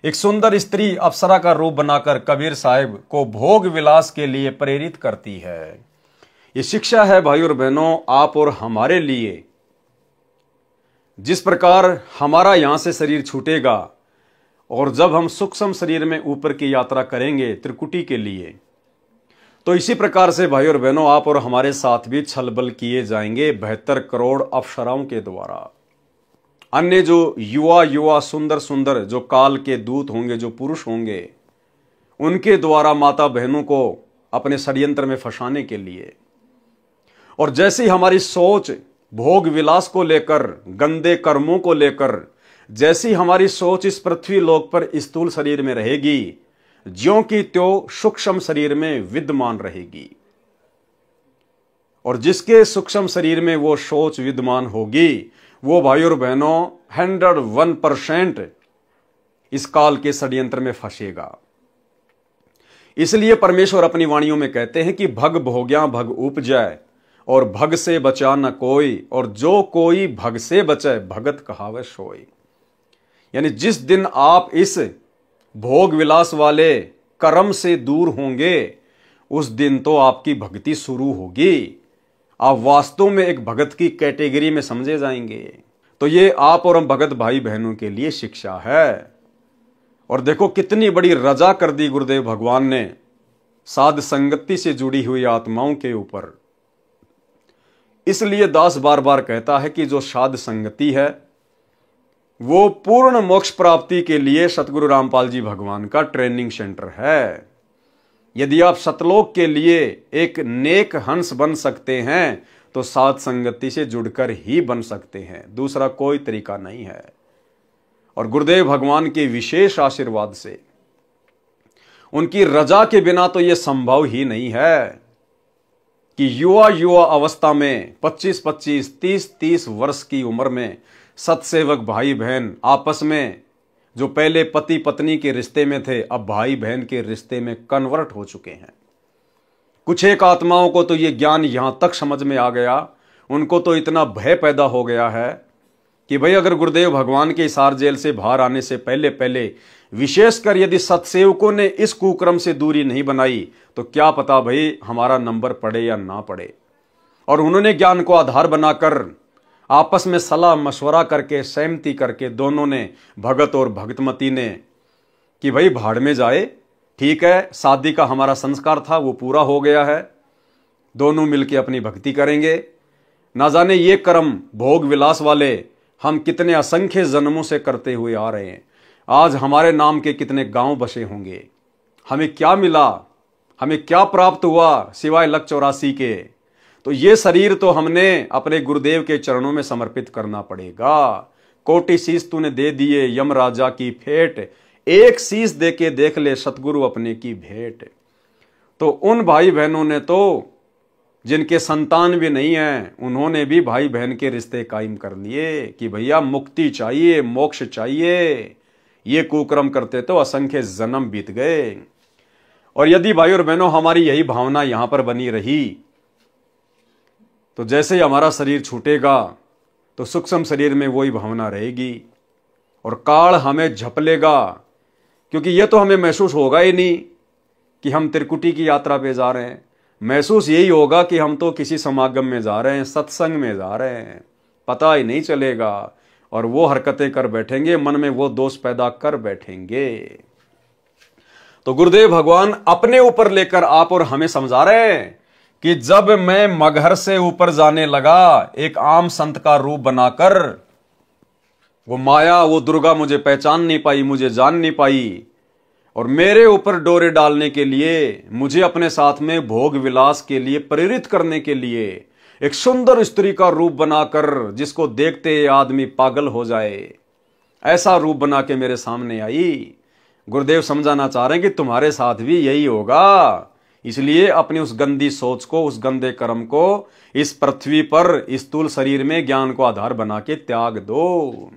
एक सुंदर स्त्री अप्सरा का रूप बनाकर कबीर साहेब को भोग विलास के लिए प्रेरित करती है। ये शिक्षा है भाई और बहनों, आप और हमारे लिए। जिस प्रकार हमारा यहां से शरीर छूटेगा और जब हम सूक्ष्म शरीर में ऊपर की यात्रा करेंगे त्रिकुटी के लिए, तो इसी प्रकार से भाई और बहनों आप और हमारे साथ भी छल बल किए जाएंगे 72 करोड़ अप्सराओं के द्वारा। अन्य जो युवा सुंदर सुंदर जो काल के दूत होंगे, जो पुरुष होंगे, उनके द्वारा माता बहनों को अपने षड्यंत्र में फंसाने के लिए। और जैसी हमारी सोच भोग विलास को लेकर, गंदे कर्मों को लेकर, जैसी हमारी सोच इस पृथ्वी लोक पर स्थूल शरीर में रहेगी, ज्यों की त्यों सूक्ष्म शरीर में विद्यमान रहेगी। और जिसके सूक्ष्म शरीर में वो सोच विद्यमान होगी, वो भाई और बहनों 101% इस काल के षड्यंत्र में फंसेगा। इसलिए परमेश्वर अपनी वाणियों में कहते हैं कि भग भोग्या भग उपजय, और भग से बचा न कोई, और जो कोई भग से बचे भगत कहावे सोई। यानी जिस दिन आप इस भोग विलास वाले कर्म से दूर होंगे, उस दिन तो आपकी भक्ति शुरू होगी। आप वास्तव में एक भगत की कैटेगरी में समझे जाएंगे। तो ये आप और हम भगत भाई बहनों के लिए शिक्षा है। और देखो कितनी बड़ी रजा कर दी गुरुदेव भगवान ने साध संगति से जुड़ी हुई आत्माओं के ऊपर। इसलिए दास बार बार कहता है कि जो साध संगति है वो पूर्ण मोक्ष प्राप्ति के लिए सतगुरु रामपाल जी भगवान का ट्रेनिंग सेंटर है। यदि आप सतलोक के लिए एक नेक हंस बन सकते हैं तो साध संगति से जुड़कर ही बन सकते हैं, दूसरा कोई तरीका नहीं है। और गुरुदेव भगवान के विशेष आशीर्वाद से, उनकी रजा के बिना तो यह संभव ही नहीं है कि युवा अवस्था में 25-25, 30-30 वर्ष की उम्र में सतसेवक भाई बहन आपस में जो पहले पति पत्नी के रिश्ते में थे, अब भाई बहन के रिश्ते में कन्वर्ट हो चुके हैं। कुछ एक आत्माओं को तो ये ज्ञान यहां तक समझ में आ गया, उनको तो इतना भय पैदा हो गया है कि भाई अगर गुरुदेव भगवान के हिसार जेल से बाहर आने से पहले पहले विशेषकर यदि सत्सेवकों ने इस कुक्रम से दूरी नहीं बनाई तो क्या पता भाई हमारा नंबर पड़े या ना पड़े। और उन्होंने ज्ञान को आधार बनाकर आपस में सलाह मशवरा करके सहमति करके दोनों ने, भगत और भगतमती ने, कि भाई भाड़ में जाए, ठीक है, शादी का हमारा संस्कार था वो पूरा हो गया है, दोनों मिलके अपनी भक्ति करेंगे। ना जाने ये कर्म भोग विलास वाले हम कितने असंख्य जन्मों से करते हुए आ रहे हैं। आज हमारे नाम के कितने गांव बसे होंगे, हमें क्या मिला, हमें क्या प्राप्त हुआ सिवाय लक 84 के। तो ये शरीर तो हमने अपने गुरुदेव के चरणों में समर्पित करना पड़ेगा। कोटि शीश तूने दे दिए यम राजा की भेंट, एक शीश दे के देख ले सतगुरु अपने की भेंट। तो उन भाई बहनों ने तो, जिनके संतान भी नहीं है, उन्होंने भी भाई बहन के रिश्ते कायम कर लिए कि भैया मुक्ति चाहिए, मोक्ष चाहिए। ये कुकर्म करते तो असंख्य जन्म बीत गए। और यदि भाई और बहनों हमारी यही भावना यहां पर बनी रही तो जैसे ही हमारा शरीर छूटेगा तो सूक्ष्म शरीर में वही भावना रहेगी और काल हमें झप लेगा, क्योंकि यह तो हमें महसूस होगा ही नहीं कि हम त्रिकुटी की यात्रा पे जा रहे हैं। महसूस यही होगा कि हम तो किसी समागम में जा रहे हैं, सत्संग में जा रहे हैं, पता ही नहीं चलेगा। और वो हरकतें कर बैठेंगे, मन में वो दोष पैदा कर बैठेंगे। तो गुरुदेव भगवान अपने ऊपर लेकर आप और हमें समझा रहे हैं कि जब मैं मगहर से ऊपर जाने लगा एक आम संत का रूप बनाकर, वो माया, वो दुर्गा मुझे पहचान नहीं पाई, मुझे जान नहीं पाई, और मेरे ऊपर डोरे डालने के लिए, मुझे अपने साथ में भोग विलास के लिए प्रेरित करने के लिए एक सुंदर स्त्री का रूप बनाकर जिसको देखते आदमी पागल हो जाए, ऐसा रूप बना के मेरे सामने आई। गुरुदेव समझाना चाह रहे हैं कि तुम्हारे साथ भी यही होगा। इसलिए अपनी उस गंदी सोच को, उस गंदे कर्म को इस पृथ्वी पर, इस स्थूल शरीर में ज्ञान को आधार बना के त्याग दो।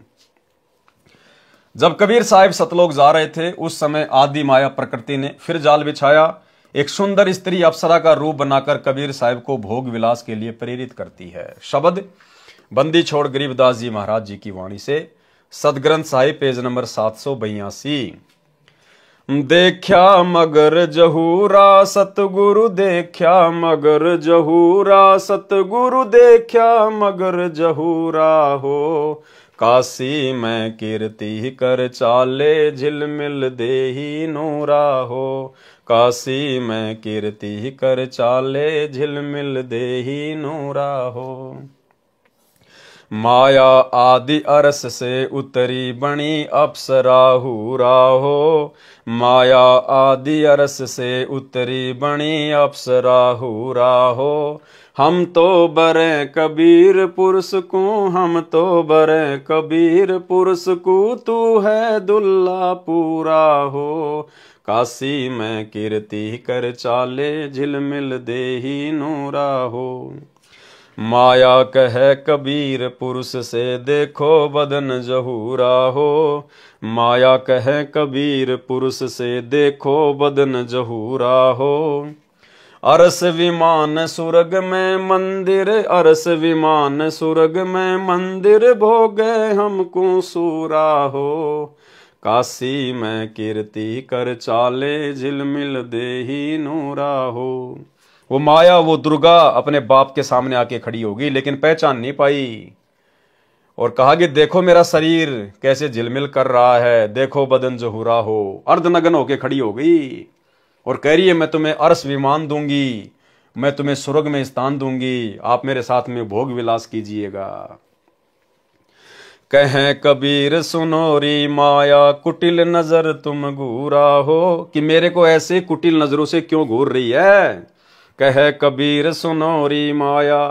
जब कबीर साहिब सतलोक जा रहे थे उस समय आदि माया प्रकृति ने फिर जाल बिछाया। एक सुंदर स्त्री अप्सरा का रूप बनाकर कबीर साहिब को भोग विलास के लिए प्रेरित करती है। शब्द बंदी छोड़ गरीबदास जी महाराज जी की वाणी से, सदग्रंथ साहिब पेज नंबर 782। देखा मगर जहूरा सतगुरु देखा मगर जहूरा, सतगुरु देखा मगर जहूरा हो। काशी में कीर्ति कर चाले झिलमिल देही नूरा हो। काशी में कीर्ति कर चाले झिलमिल देही नूरा हो। माया आदि अरस से उतरी बनी अप्सरा हूरा हो। माया आदि अरस से उतरी बनी अप्सरा हूरा हो। हम तो बरे कबीर पुरुष को, हम तो बरे कबीर पुरुष को, तू है दुल्ला पूरा हो। काशी में कीर्ति कर चाले झिलमिल देही नूरा हो। माया कहे कबीर पुरुष से देखो बदन जहूरा हो। माया कहे कबीर पुरुष से देखो बदन जहूरा हो। अरस विमान सुरग में मंदिर, अरस विमान सुरग में मंदिर, भोगे हमको सूरा हो। काशी में कीर्ति कर चाले झिलमिल देही नूरा हो। वो माया, वो दुर्गा अपने बाप के सामने आके खड़ी होगी लेकिन पहचान नहीं पाई और कहा कि देखो मेरा शरीर कैसे झिलमिल कर रहा है, देखो बदन जहूरा हो। अर्धनग्न होके खड़ी हो गई और कह रही है मैं तुम्हें अरस विमान दूंगी, मैं तुम्हें स्वर्ग में स्थान दूंगी, आप मेरे साथ में भोग विलास कीजिएगा। कहें कबीर सुनोरी माया कुटिल नजर तुम घूरा हो, कि मेरे को ऐसे कुटिल नजरों से क्यों घूर रही है। कहे कबीर सुनोरी माया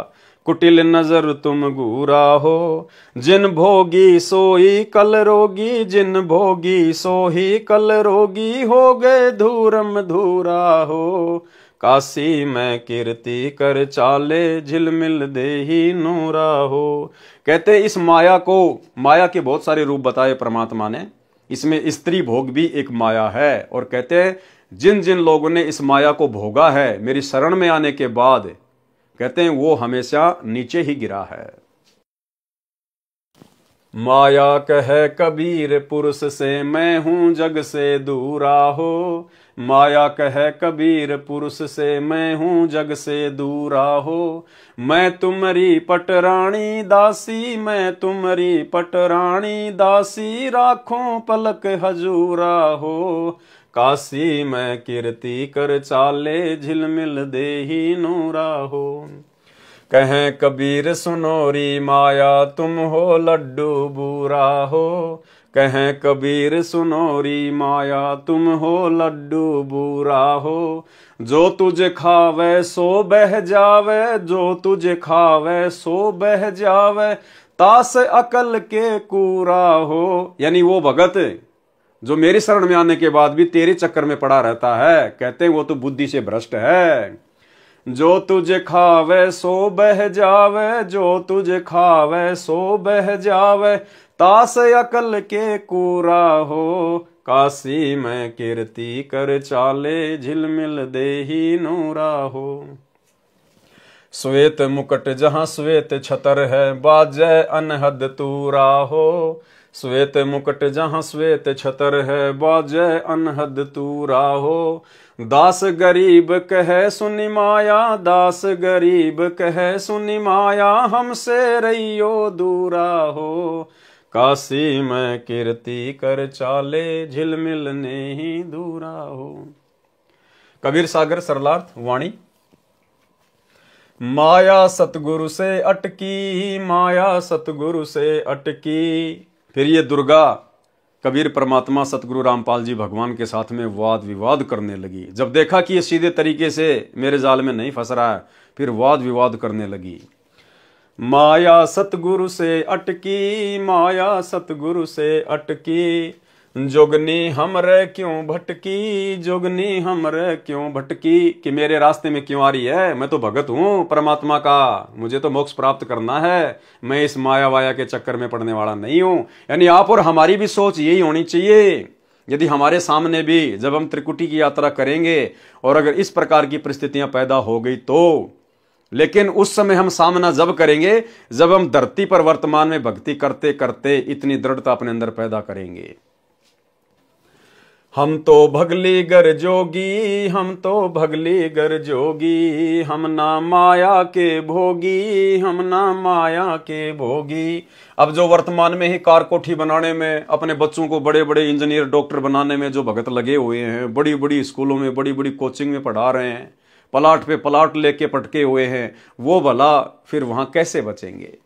कुटिल नजर तुम घूरा हो। जिन भोगी सोई कल रोगी, जिन भोगी सोही कल रोगी, हो गए धूरम धूरा हो। काशी में कीर्ति कर चाले झिलमिल देही नूरा हो। कहते इस माया को, माया के बहुत सारे रूप बताए परमात्मा ने, इसमें स्त्री भोग भी एक माया है। और कहते हैं जिन जिन लोगों ने इस माया को भोगा है मेरी शरण में आने के बाद, कहते हैं वो हमेशा नीचे ही गिरा है। माया कहे कबीर पुरुष से मैं हूँ जग से दूरा हो। माया कहे कबीर पुरुष से मैं हूँ जग से दूरा हो। मैं तुम्हारी पटरानी दासी, मैं तुम्हारी पटरानी दासी, राखों पलक हजूरा हो। काशी में कीर्ति कर चाले, झिलमिल देही नूरा हो। कहें कबीर सुनोरी माया, तुम हो लड्डू बूरा हो। कहें कबीर सुनोरी माया, तुम हो लड्डू बूरा हो। जो तुझे खावे सो बह जावे, जो तुझे खावे सो बह जावे, तास अकल के कूरा हो। यानी वो भगत जो मेरी शरण में आने के बाद भी तेरे चक्कर में पड़ा रहता है, कहते हैं वो तो बुद्धि से भ्रष्ट है। जो तुझे खावे सो बह जावे, जो तुझे खावे सो बह जावे, तास अकल के कूरा हो। काशी में कीर्ति कर चाले, झिलमिल देही नूरा हो। श्वेत मुकुट जहां श्वेत छतर है, बाजै अनहद तूरा हो। श्वेत मुकुट जहां श्वेत छतर है, बाजै अनहद तूरा हो। दास गरीब कहे सुनि माया, दास गरीब कहे सुनि माया, हमसे रहियो दूरा हो। काशी में कीर्ति कर चाले, झिलमिल ने ही दूरा हो। कबीर सागर सरलार्थ वाणी। माया सतगुरु से अटकी, माया सतगुरु से अटकी। फिर ये दुर्गा कबीर परमात्मा सतगुरु रामपाल जी भगवान के साथ में वाद विवाद करने लगी। जब देखा कि ये सीधे तरीके से मेरे जाल में नहीं फंस रहा है, फिर वाद विवाद करने लगी। माया सतगुरु से अटकी, माया सतगुरु से अटकी, जोगनी हमरे क्यों भटकी, जोगनी हमरे क्यों भटकी। कि मेरे रास्ते में क्यों आ रही है, मैं तो भगत हूं परमात्मा का, मुझे तो मोक्ष प्राप्त करना है, मैं इस माया वाया के चक्कर में पड़ने वाला नहीं हूं। यानी आप और हमारी भी सोच यही होनी चाहिए। यदि हमारे सामने भी जब हम त्रिकुटी की यात्रा करेंगे और अगर इस प्रकार की परिस्थितियां पैदा हो गई तो, लेकिन उस समय हम सामना जब करेंगे जब हम धरती पर वर्तमान में भक्ति करते करते इतनी दृढ़ता अपने अंदर पैदा करेंगे। हम तो भगली गर जोगी, हम तो भगली गर जोगी, हम ना माया के भोगी, हम ना माया के भोगी। अब जो वर्तमान में ही कार कोठी बनाने में, अपने बच्चों को बड़े बड़े इंजीनियर डॉक्टर बनाने में जो भगत लगे हुए हैं, बड़ी बड़ी स्कूलों में बड़ी बड़ी कोचिंग में पढ़ा रहे हैं, पलाट पे पलाट लेके पटके हुए हैं, वो भला फिर वहां कैसे बचेंगे।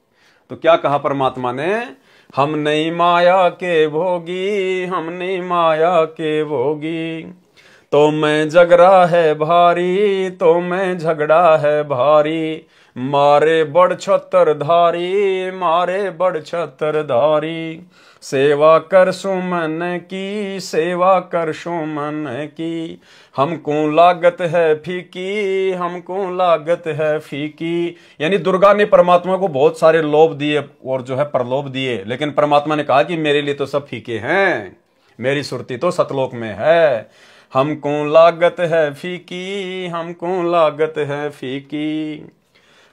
तो क्या कहा परमात्मा ने, हम नहीं माया के भोगी, हम नहीं माया के भोगी। तो मैं झगड़ा है भारी, तो मैं झगड़ा है भारी, मारे बड़ छतर धारी, मारे बड़ छतर धारी। सेवा कर सुमन की, सेवा कर सुमन की, हमको लागत है फीकी, हमको लागत है फीकी। यानी दुर्गा ने परमात्मा को बहुत सारे लोभ दिए और जो है प्रलोभ दिए, लेकिन परमात्मा ने कहा कि मेरे लिए तो सब फीके हैं, मेरी सुरती तो सतलोक में है। हमको लागत है फीकी, हमको लागत है फीकी।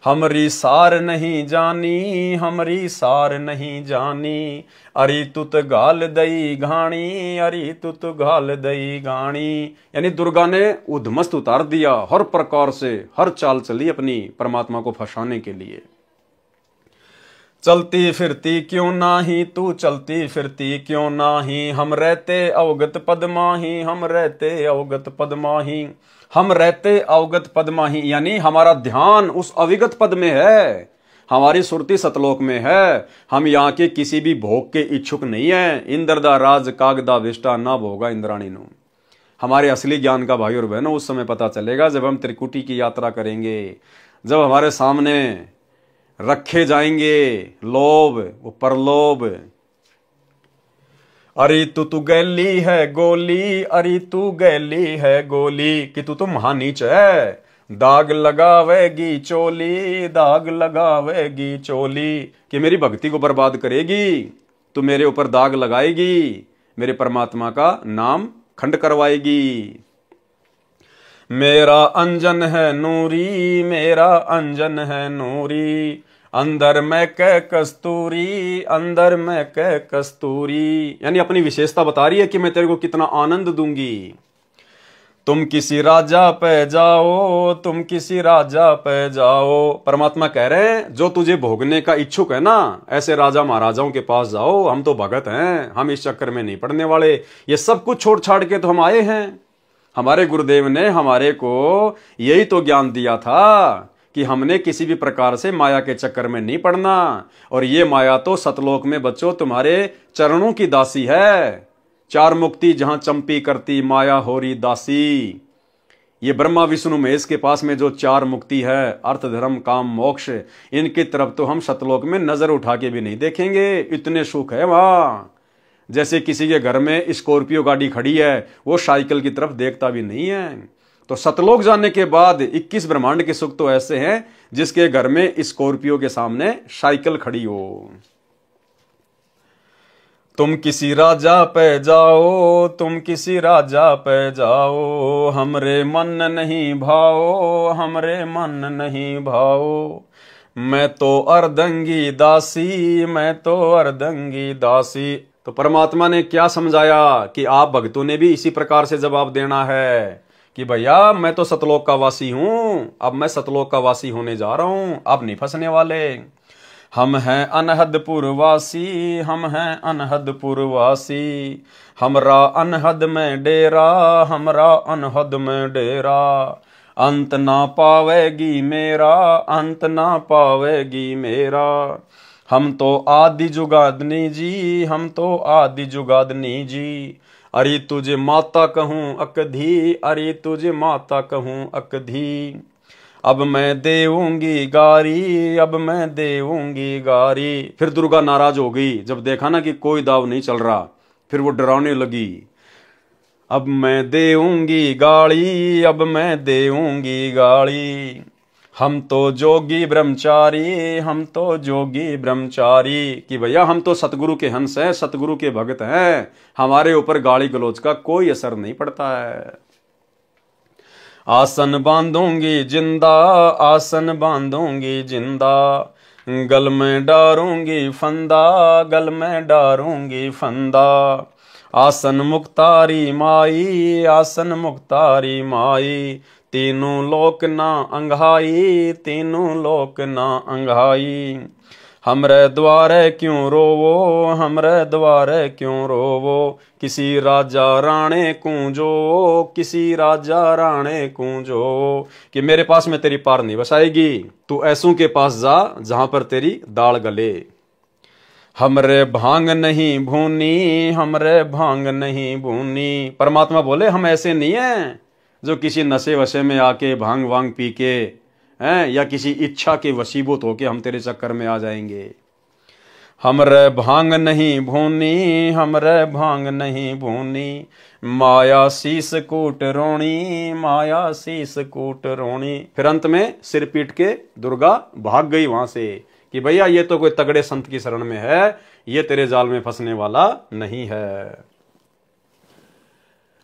हमरी सार नहीं जानी, हमरी सार नहीं जानी, अरे तुत गाल दई घाणी, अरे तुत गाल दई घाणी। यानी दुर्गा ने उद्मस्त उतार दिया, हर प्रकार से हर चाल चली अपनी परमात्मा को फंसाने के लिए। चलती फिरती क्यों नाही तू, चलती फिरती क्यों नाही, हम रहते अवगत पद माही, हम रहते अवगत पद माही। हम रहते अवगत पद माही, यानी हमारा ध्यान उस अविगत पद में है, हमारी सुरती सतलोक में है। हम यहाँ के किसी भी भोग के इच्छुक नहीं है। इंद्रदा राज कागदा विष्टा ना भोगा इंद्राणी नु। हमारे असली ज्ञान का भाई और बहनों उस समय पता चलेगा जब हम त्रिकुटी की यात्रा करेंगे, जब हमारे सामने रखे जाएंगे लोभ वो परलोभ। अरे तू गैली है गोली, अरे तू गैली है गोली, कि तू तो महानीच है। दाग लगावेगी चोली, दाग लगावेगी चोली, कि मेरी भक्ति को बर्बाद करेगी, तू मेरे ऊपर दाग लगाएगी, मेरे परमात्मा का नाम खंड करवाएगी। मेरा अंजन है नूरी, मेरा अंजन है नूरी, अंदर में कह कस्तूरी, अंदर में कह कस्तूरी, यानी अपनी विशेषता बता रही है कि मैं तेरे को कितना आनंद दूंगी। तुम किसी राजा पे जाओ, तुम किसी राजा पे जाओ, परमात्मा कह रहे हैं जो तुझे भोगने का इच्छुक है ना, ऐसे राजा महाराजाओं के पास जाओ, हम तो भगत हैं, हम इस चक्कर में नहीं पड़ने वाले। ये सब कुछ छोड़ छाड़ के तो हम आए हैं। हमारे गुरुदेव ने हमारे को यही तो ज्ञान दिया था कि हमने किसी भी प्रकार से माया के चक्कर में नहीं पड़ना। और ये माया तो सतलोक में बच्चों तुम्हारे चरणों की दासी है। चार मुक्ति जहां चंपी करती, माया होरी दासी। ये ब्रह्मा विष्णु महेश के पास में जो चार मुक्ति है, अर्थ धर्म काम मोक्ष, इनकी तरफ तो हम सतलोक में नजर उठा के भी नहीं देखेंगे। इतने सुख है वहां। जैसे किसी के घर में स्कॉर्पियो गाड़ी खड़ी है, वो साइकिल की तरफ देखता भी नहीं है। तो सतलोक जाने के बाद 21 ब्रह्मांड के सुख तो ऐसे हैं जिसके घर में स्कॉर्पियो के सामने साइकिल खड़ी हो। तुम किसी राजा पे जाओ, तुम किसी राजा पे जाओ, हमरे मन नहीं भाओ, हमरे मन नहीं भाओ। मैं तो अर्धंगी दासी, मैं तो अर्धंगी दासी। तो परमात्मा ने क्या समझाया कि आप भक्तों ने भी इसी प्रकार से जवाब देना है कि भैया मैं तो सतलोक का वासी हूं, अब मैं सतलोक का वासी होने जा रहा हूं, अब नहीं फंसने वाले। हम हैं अनहदपुर वासी, हम हैं अनहदपुर वासी, हमरा अनहद में डेरा, हमरा अनहद में डेरा। अंत ना पावेगी मेरा, अंत ना पावेगी मेरा। हम तो आदि जुगादनी जी, हम तो आदि जुगादनी जी। अरे तुझे माता कहूँ अकधी, अरे तुझे माता कहूँ अकधी। अब मैं देऊंगी गारी, अब मैं देऊंगी गारी। फिर दुर्गा नाराज हो गई जब देखा ना कि कोई दाव नहीं चल रहा, फिर वो डराने लगी। अब मैं देऊंगी गाड़ी, अब मैं देऊंगी गाड़ी। हम तो जोगी ब्रह्मचारी, हम तो जोगी ब्रह्मचारी। कि भैया हम तो सतगुरु के हंस हैं, सतगुरु के भक्त हैं, हमारे ऊपर गाली गलौज का कोई असर नहीं पड़ता है। आसन बांधूंगी जिंदा, आसन बांधूंगी जिंदा। गल में डारूंगी फंदा, गल में डारूंगी फंदा। आसन मुक्तारी माई, आसन मुक्तारी माई। तीनों लोक ना अंघाई, तीनों लोक ना अंघाई। हमरे द्वारे क्यों रोवो, हमरे द्वारे क्यों रोवो। किसी राजा राणे कूंजो, किसी राजा राणे कूंजो। कि मेरे पास में तेरी पार नहीं बसाएगी, तू ऐसों के पास जा जहां पर तेरी दाल गले। हमरे भांग नहीं भूनी, हमरे भांग नहीं भूनी। परमात्मा बोले हम ऐसे नहीं हैं जो किसी नशे वशे में आके भांग वांग पी के हैं, या किसी इच्छा के वशीभूत होके हम तेरे चक्कर में आ जाएंगे। हमरे भांग नहीं भूनी, हमरे भांग नहीं भूनी। माया शीस कूट रोणी, माया शीस कूट रोणी। फिर अंत में सिर पीट के दुर्गा भाग गई वहां से कि भैया ये तो कोई तगड़े संत की शरण में है, ये तेरे जाल में फंसने वाला नहीं है।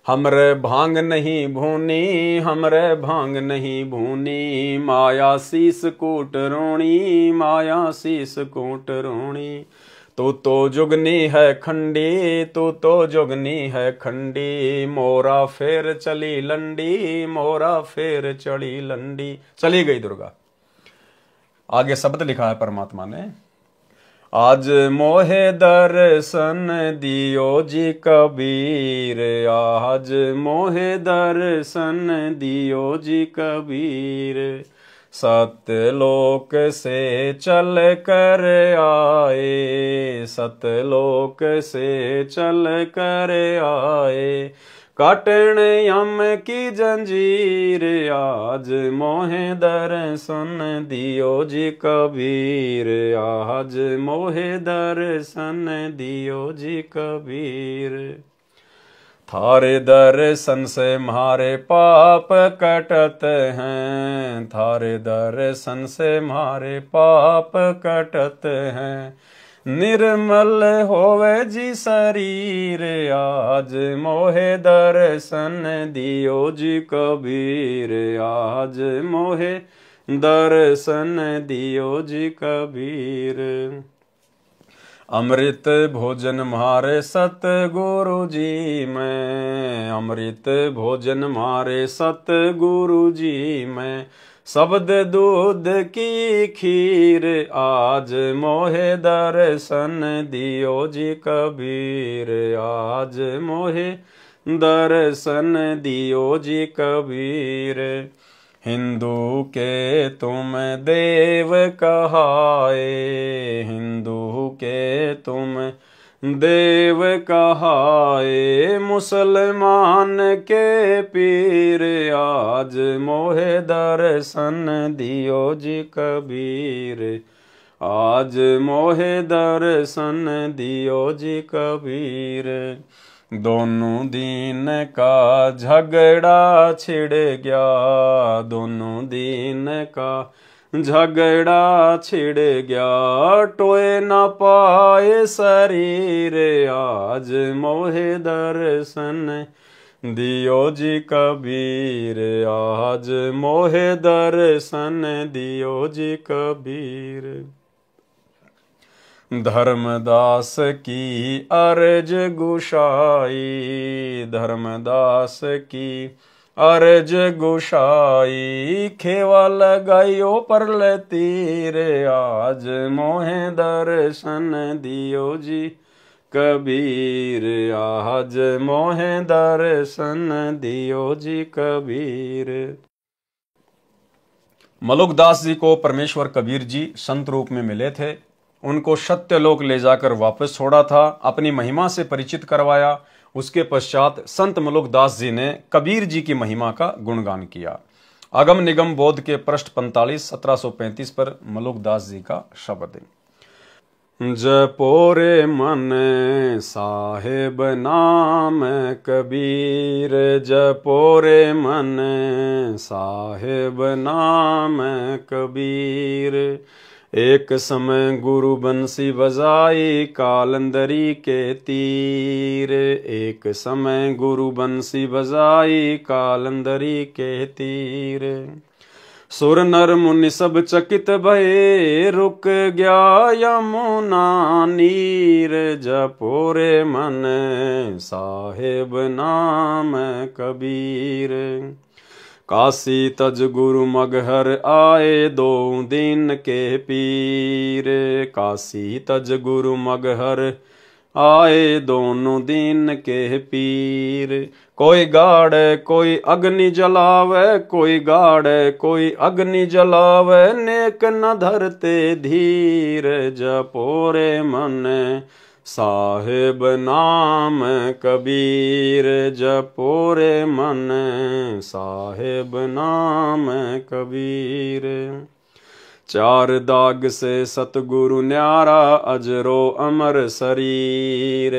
हमरे भांग नहीं भूनी, हमरे भांग नहीं भूनी। माया शीस कूट रोणी, माया शीस कूट रोणी। तू तो जुगनी है खंडी, तू तो जुगनी है खंडी। मोरा फेर चली लंडी, मोरा फेर चली लंडी। चली गई दुर्गा। आगे शब्द लिखा है परमात्मा ने, आज मोहे दर्शन दियो जी कबीर, आज मोहे दर्शन दियो जी कबीर। सतलोक से चल कर आए, सतलोक से चल कर आए। काटन यम की जंजीर, आज मोहे दर्शन दियो जी कबीर, आज मोहे दर्शन दियो जी कबीर। थारे दर्शन से मारे पाप कटत हैं, थारे दर्शन से मारे पाप कटत हैं। निर्मल होवे जी शरीर, आज मोहे दर्शन दियो जी कबीर, आज मोहे दर्शन दियो जी कबीर। अमृत भोजन मारे सतगुरु जी मैं, अमृत भोजन मारे सतगुरु जी मैं, शब्द दूध की खीर आज मोहे दर्शन दियो जी कबीर, आज मोहे दर्शन दियो जी कबीर। हिंदू के तुम देव कहाए, हिंदू के तुम देव कहाए, मुसलमान के पीर आज मोहे दर्शन दियो जी कबीर, आज मोहे दर्शन दियो जी कबीर। दोनों दीन का झगड़ा छिड़ गया, दोनों दीन का झगड़ा छिड़ गया, टोए न पाए शरीर आज मोहे दर्शन दियो जी कबीर, आज मोहे दर्शन दियो जी कबीर। धर्मदास की अर्ज गुशाई, धर्मदास की अर्ज गुशाई, खेवा लगाइयो पर तीर आज मोहे दर्शन दियो जी कबीर, आज मोहे दर्शन दियो जी कबीर। मलुकदास जी को परमेश्वर कबीर जी संत रूप में मिले थे। उनको सत्यलोक ले जाकर वापस छोड़ा था, अपनी महिमा से परिचित करवाया। उसके पश्चात संत मलुकदास जी ने कबीर जी की महिमा का गुणगान किया। अगम निगम बोध के पृष्ठ 45 1735 पर मलुकदास जी का शब्द है। जपोरे मन साहेब नाम कबीर, जपोरे मन साहेब नाम कबीर, एक समय गुरु बंसी बजाई कालंदरी के तीर, एक समय गुरु बंसी बजाई कालंदरी के तीर, सुर नर मुनि सब चकित भये, रुक गया यमुना नीर, जपोरे मन साहेब नाम कबीर। काशी तज गुरु मगहर आए दो दिन के पीर, काशी तज गुरु मगहर आए दोनों दिन के पीर, कोई गाड़े कोई अग्नि जलावे, कोई गाड़े कोई अग्नि जलावे, नेक न धरते धीर, जपोरे मन साहेब नाम कबीर, जपोरे मन साहेब नाम कबीर। चार दाग से सतगुरु न्यारा अजरो अमर शरीर,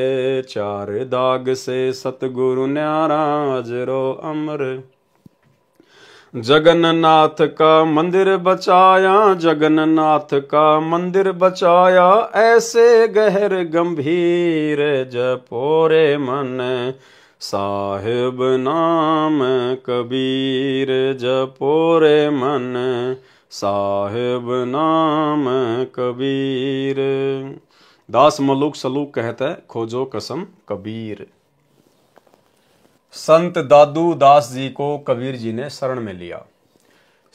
चार दाग से सतगुरु न्यारा अजरो अमर। जगन्नाथ का मंदिर बचाया, जगन्नाथ का मंदिर बचाया, ऐसे गहर गंभीर, जपोरे मन साहिब नाम कबीर, जपोरे मन साहिब नाम कबीर। दास मलुक सलूक कहते खोजो कसम कबीर। संत दादू दास जी को कबीर जी ने शरण में लिया।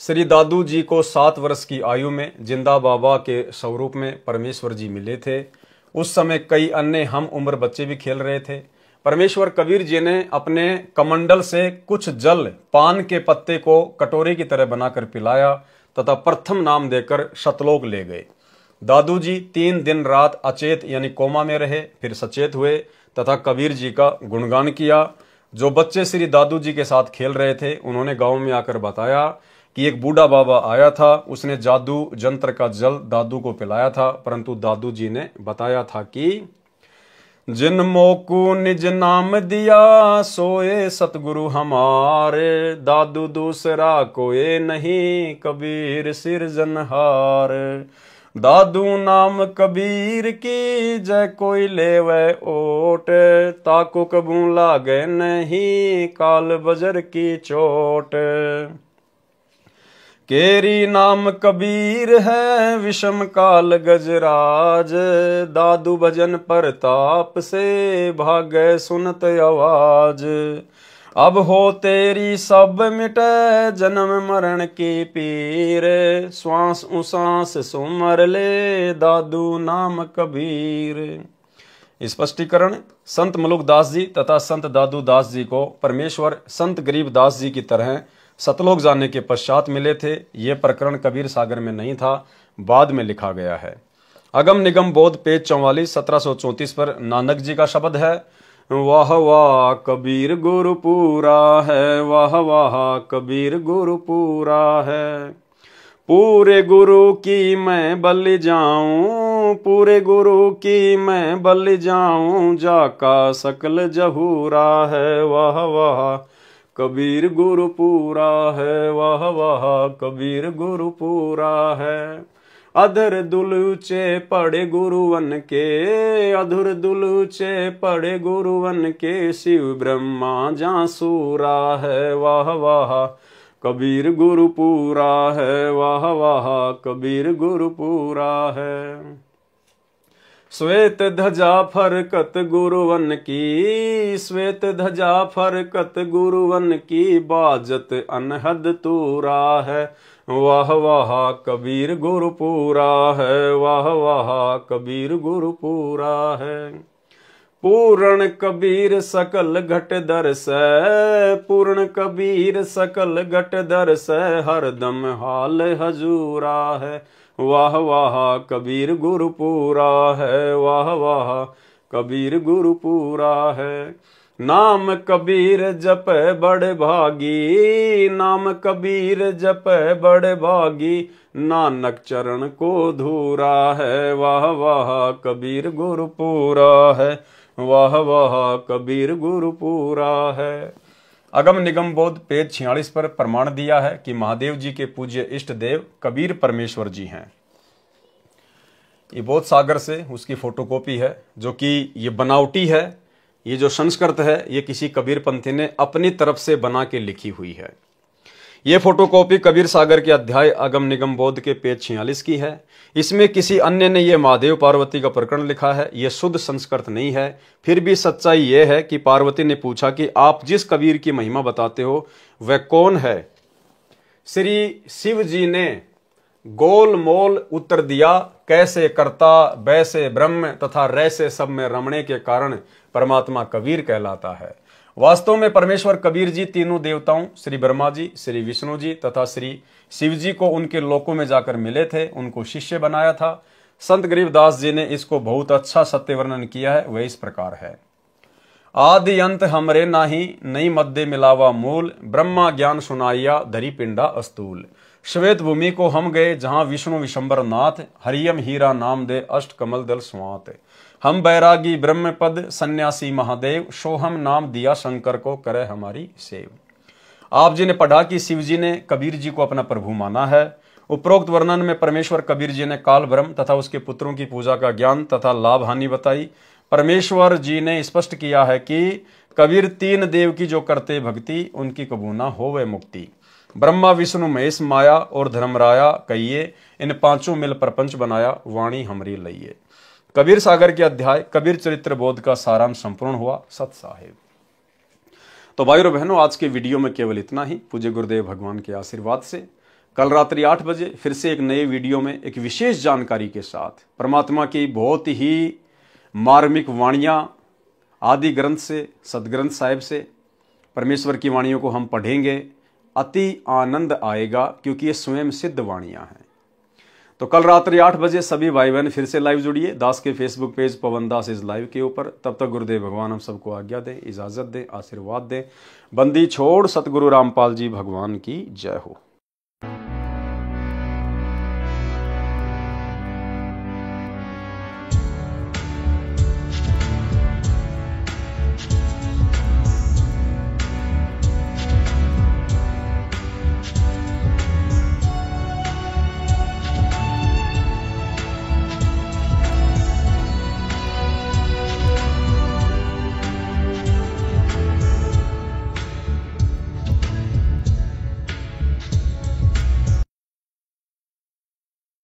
श्री दादू जी को 7 वर्ष की आयु में जिंदा बाबा के स्वरूप में परमेश्वर जी मिले थे। उस समय कई अन्य हम उम्र बच्चे भी खेल रहे थे। परमेश्वर कबीर जी ने अपने कमंडल से कुछ जल पान के पत्ते को कटोरे की तरह बनाकर पिलाया तथा प्रथम नाम देकर सतलोक ले गए। दादू जी 3 दिन रात अचेत यानी कोमा में रहे, फिर सचेत हुए तथा कबीर जी का गुणगान किया। जो बच्चे श्री दादू जी के साथ खेल रहे थे उन्होंने गांव में आकर बताया कि एक बूढ़ा बाबा आया था, उसने जादू जंत्र का जल दादू को पिलाया था, परंतु दादू जी ने बताया था कि जिन मोकू निज नाम दिया सोए सतगुरु हमारे, दादू दूसरा कोई नहीं कबीर सिरजनहार। दादू नाम कबीर की जय कोई लेवे ओट, ताको कबू लागे नहीं काल बजर की चोट। केरी नाम कबीर है विषम काल गजराज, दादू भजन परताप से भागे सुनत आवाज। अब हो तेरी सब मिटे जन्म मरण की पीर, श्वास उसास सुमर ले दादू नाम कबीर। स्पष्टीकरण, संत मलुकदास जी तथा संत दादू दास जी को परमेश्वर संत गरीबदास जी की तरह सतलोक जाने के पश्चात मिले थे। ये प्रकरण कबीर सागर में नहीं था, बाद में लिखा गया है। अगम निगम बोध पेज 44 1734 पर नानक जी का शब्द है, वाह वाह कबीर गुरु पूरा है, वाह वाह कबीर गुरु पूरा है। पूरे गुरु की मैं बलि जाऊं, पूरे गुरु की मैं बलि जाऊं, जाका सकल जहूरा है, वाह वाह कबीर गुरु पूरा है, वाह वाह कबीर गुरु पूरा है। अधर दुलूचे पड़े गुरुवन के, अधुर दुलूचे पड़े गुरुवन के, शिव ब्रह्मा जासूरा है, वाह वाह कबीर गुरु पूरा है, वाह वाह कबीर गुरु पूरा है। श्वेत ध्वजा फरकत गुरुवन की, श्वेत ध्वजा फरकत गुरुवन की, बाजत अनहद तूरा है, वाह वाह कबीर गुरु पूरा है, वाह वाह कबीर गुरु पूरा है। पूर्ण कबीर सकल घट दरस, पूर्ण कबीर सकल घट दरस, हरदम हाल हजूरा है, वाह वाह कबीर गुरु पूरा है, वाह वाह कबीर गुरु पूरा है। नाम कबीर जप बड़े भागी, नाम कबीर जप बड़े भागी, नानक चरण को धूरा है, वाह वाह कबीर गुरु पूरा है, वाह वाह कबीर गुरु पूरा है। अगम निगम बोध पेज 46 पर प्रमाण दिया है कि महादेव जी के पूज्य इष्ट देव कबीर परमेश्वर जी हैं। ये बोध सागर से उसकी फोटोकॉपी है, जो कि ये बनावटी है। ये जो संस्कृत है ये किसी कबीर पंथी ने अपनी तरफ से बना के लिखी हुई है। ये फोटोकॉपी कबीर सागर के अध्याय अगम निगम बोध के पेज 46 की है। इसमें किसी अन्य ने यह महादेव पार्वती का प्रकरण लिखा है, यह शुद्ध संस्कृत नहीं है। फिर भी सच्चाई यह है कि पार्वती ने पूछा कि आप जिस कबीर की महिमा बताते हो वह कौन है। श्री शिव जी ने गोल मोल उत्तर दिया, कैसे कर्ता वैसे ब्रह्म तथा रैसे सब में रमणे के कारण परमात्मा कबीर कहलाता है। वास्तव में परमेश्वर कबीर जी तीनों देवताओं श्री ब्रह्मा जी, श्री विष्णु जी तथा श्री शिव जी को उनके लोकों में जाकर मिले थे, उनको शिष्य बनाया था। संत गरीबदास जी ने इसको बहुत अच्छा सत्य वर्णन किया है। वह इस प्रकार है, आदि अंत हमरे नाही, नई मध्य मिलावा मूल, ब्रह्मा ज्ञान सुनाइया धरी पिंडा अस्तूल। श्वेत भूमि को हम गए जहां विष्णु विशंबर नाथ, हरियम हीरा नाम दे अष्ट कमल दल स्वात। हम बैरागी ब्रह्म पद सन्यासी महादेव, सोहम नाम दिया शंकर को करे हमारी सेव। आप जी ने पढ़ा कि शिव जी ने कबीर जी को अपना प्रभु माना है। उपरोक्त वर्णन में परमेश्वर कबीर जी ने काल ब्रह्म तथा उसके पुत्रों की पूजा का ज्ञान तथा लाभ हानि बताई। परमेश्वर जी ने स्पष्ट किया है कि कबीर तीन देव की जो करते भक्ति, उनकी कबूना होवे मुक्ति। ब्रह्मा विष्णु महेश माया और धर्मराया कहिए, इन पांचों मिल प्रपंच बनाया, वाणी हमरी लइये। कबीर सागर के अध्याय कबीर चरित्र बोध का सारांश संपूर्ण हुआ। सत साहिब। तो भाइयों बहनों, आज के वीडियो में केवल इतना ही। पूज्य गुरुदेव भगवान के आशीर्वाद से कल रात्रि 8 बजे फिर से एक नए वीडियो में एक विशेष जानकारी के साथ परमात्मा की बहुत ही मार्मिक वाणियां आदि ग्रंथ से, सदग्रंथ साहिब से परमेश्वर की वाणियों को हम पढ़ेंगे। अति आनंद आएगा क्योंकि ये स्वयं सिद्ध वाणियां हैं। तो कल रात्रि 8 बजे सभी भाई बहन फिर से लाइव जुड़िए दास के Facebook page Pawan Das is live के ऊपर। तब तक गुरुदेव भगवान हम सबको आज्ञा दें, इजाजत दें, आशीर्वाद दें। बंदी छोड़ सतगुरु रामपाल जी भगवान की जय हो।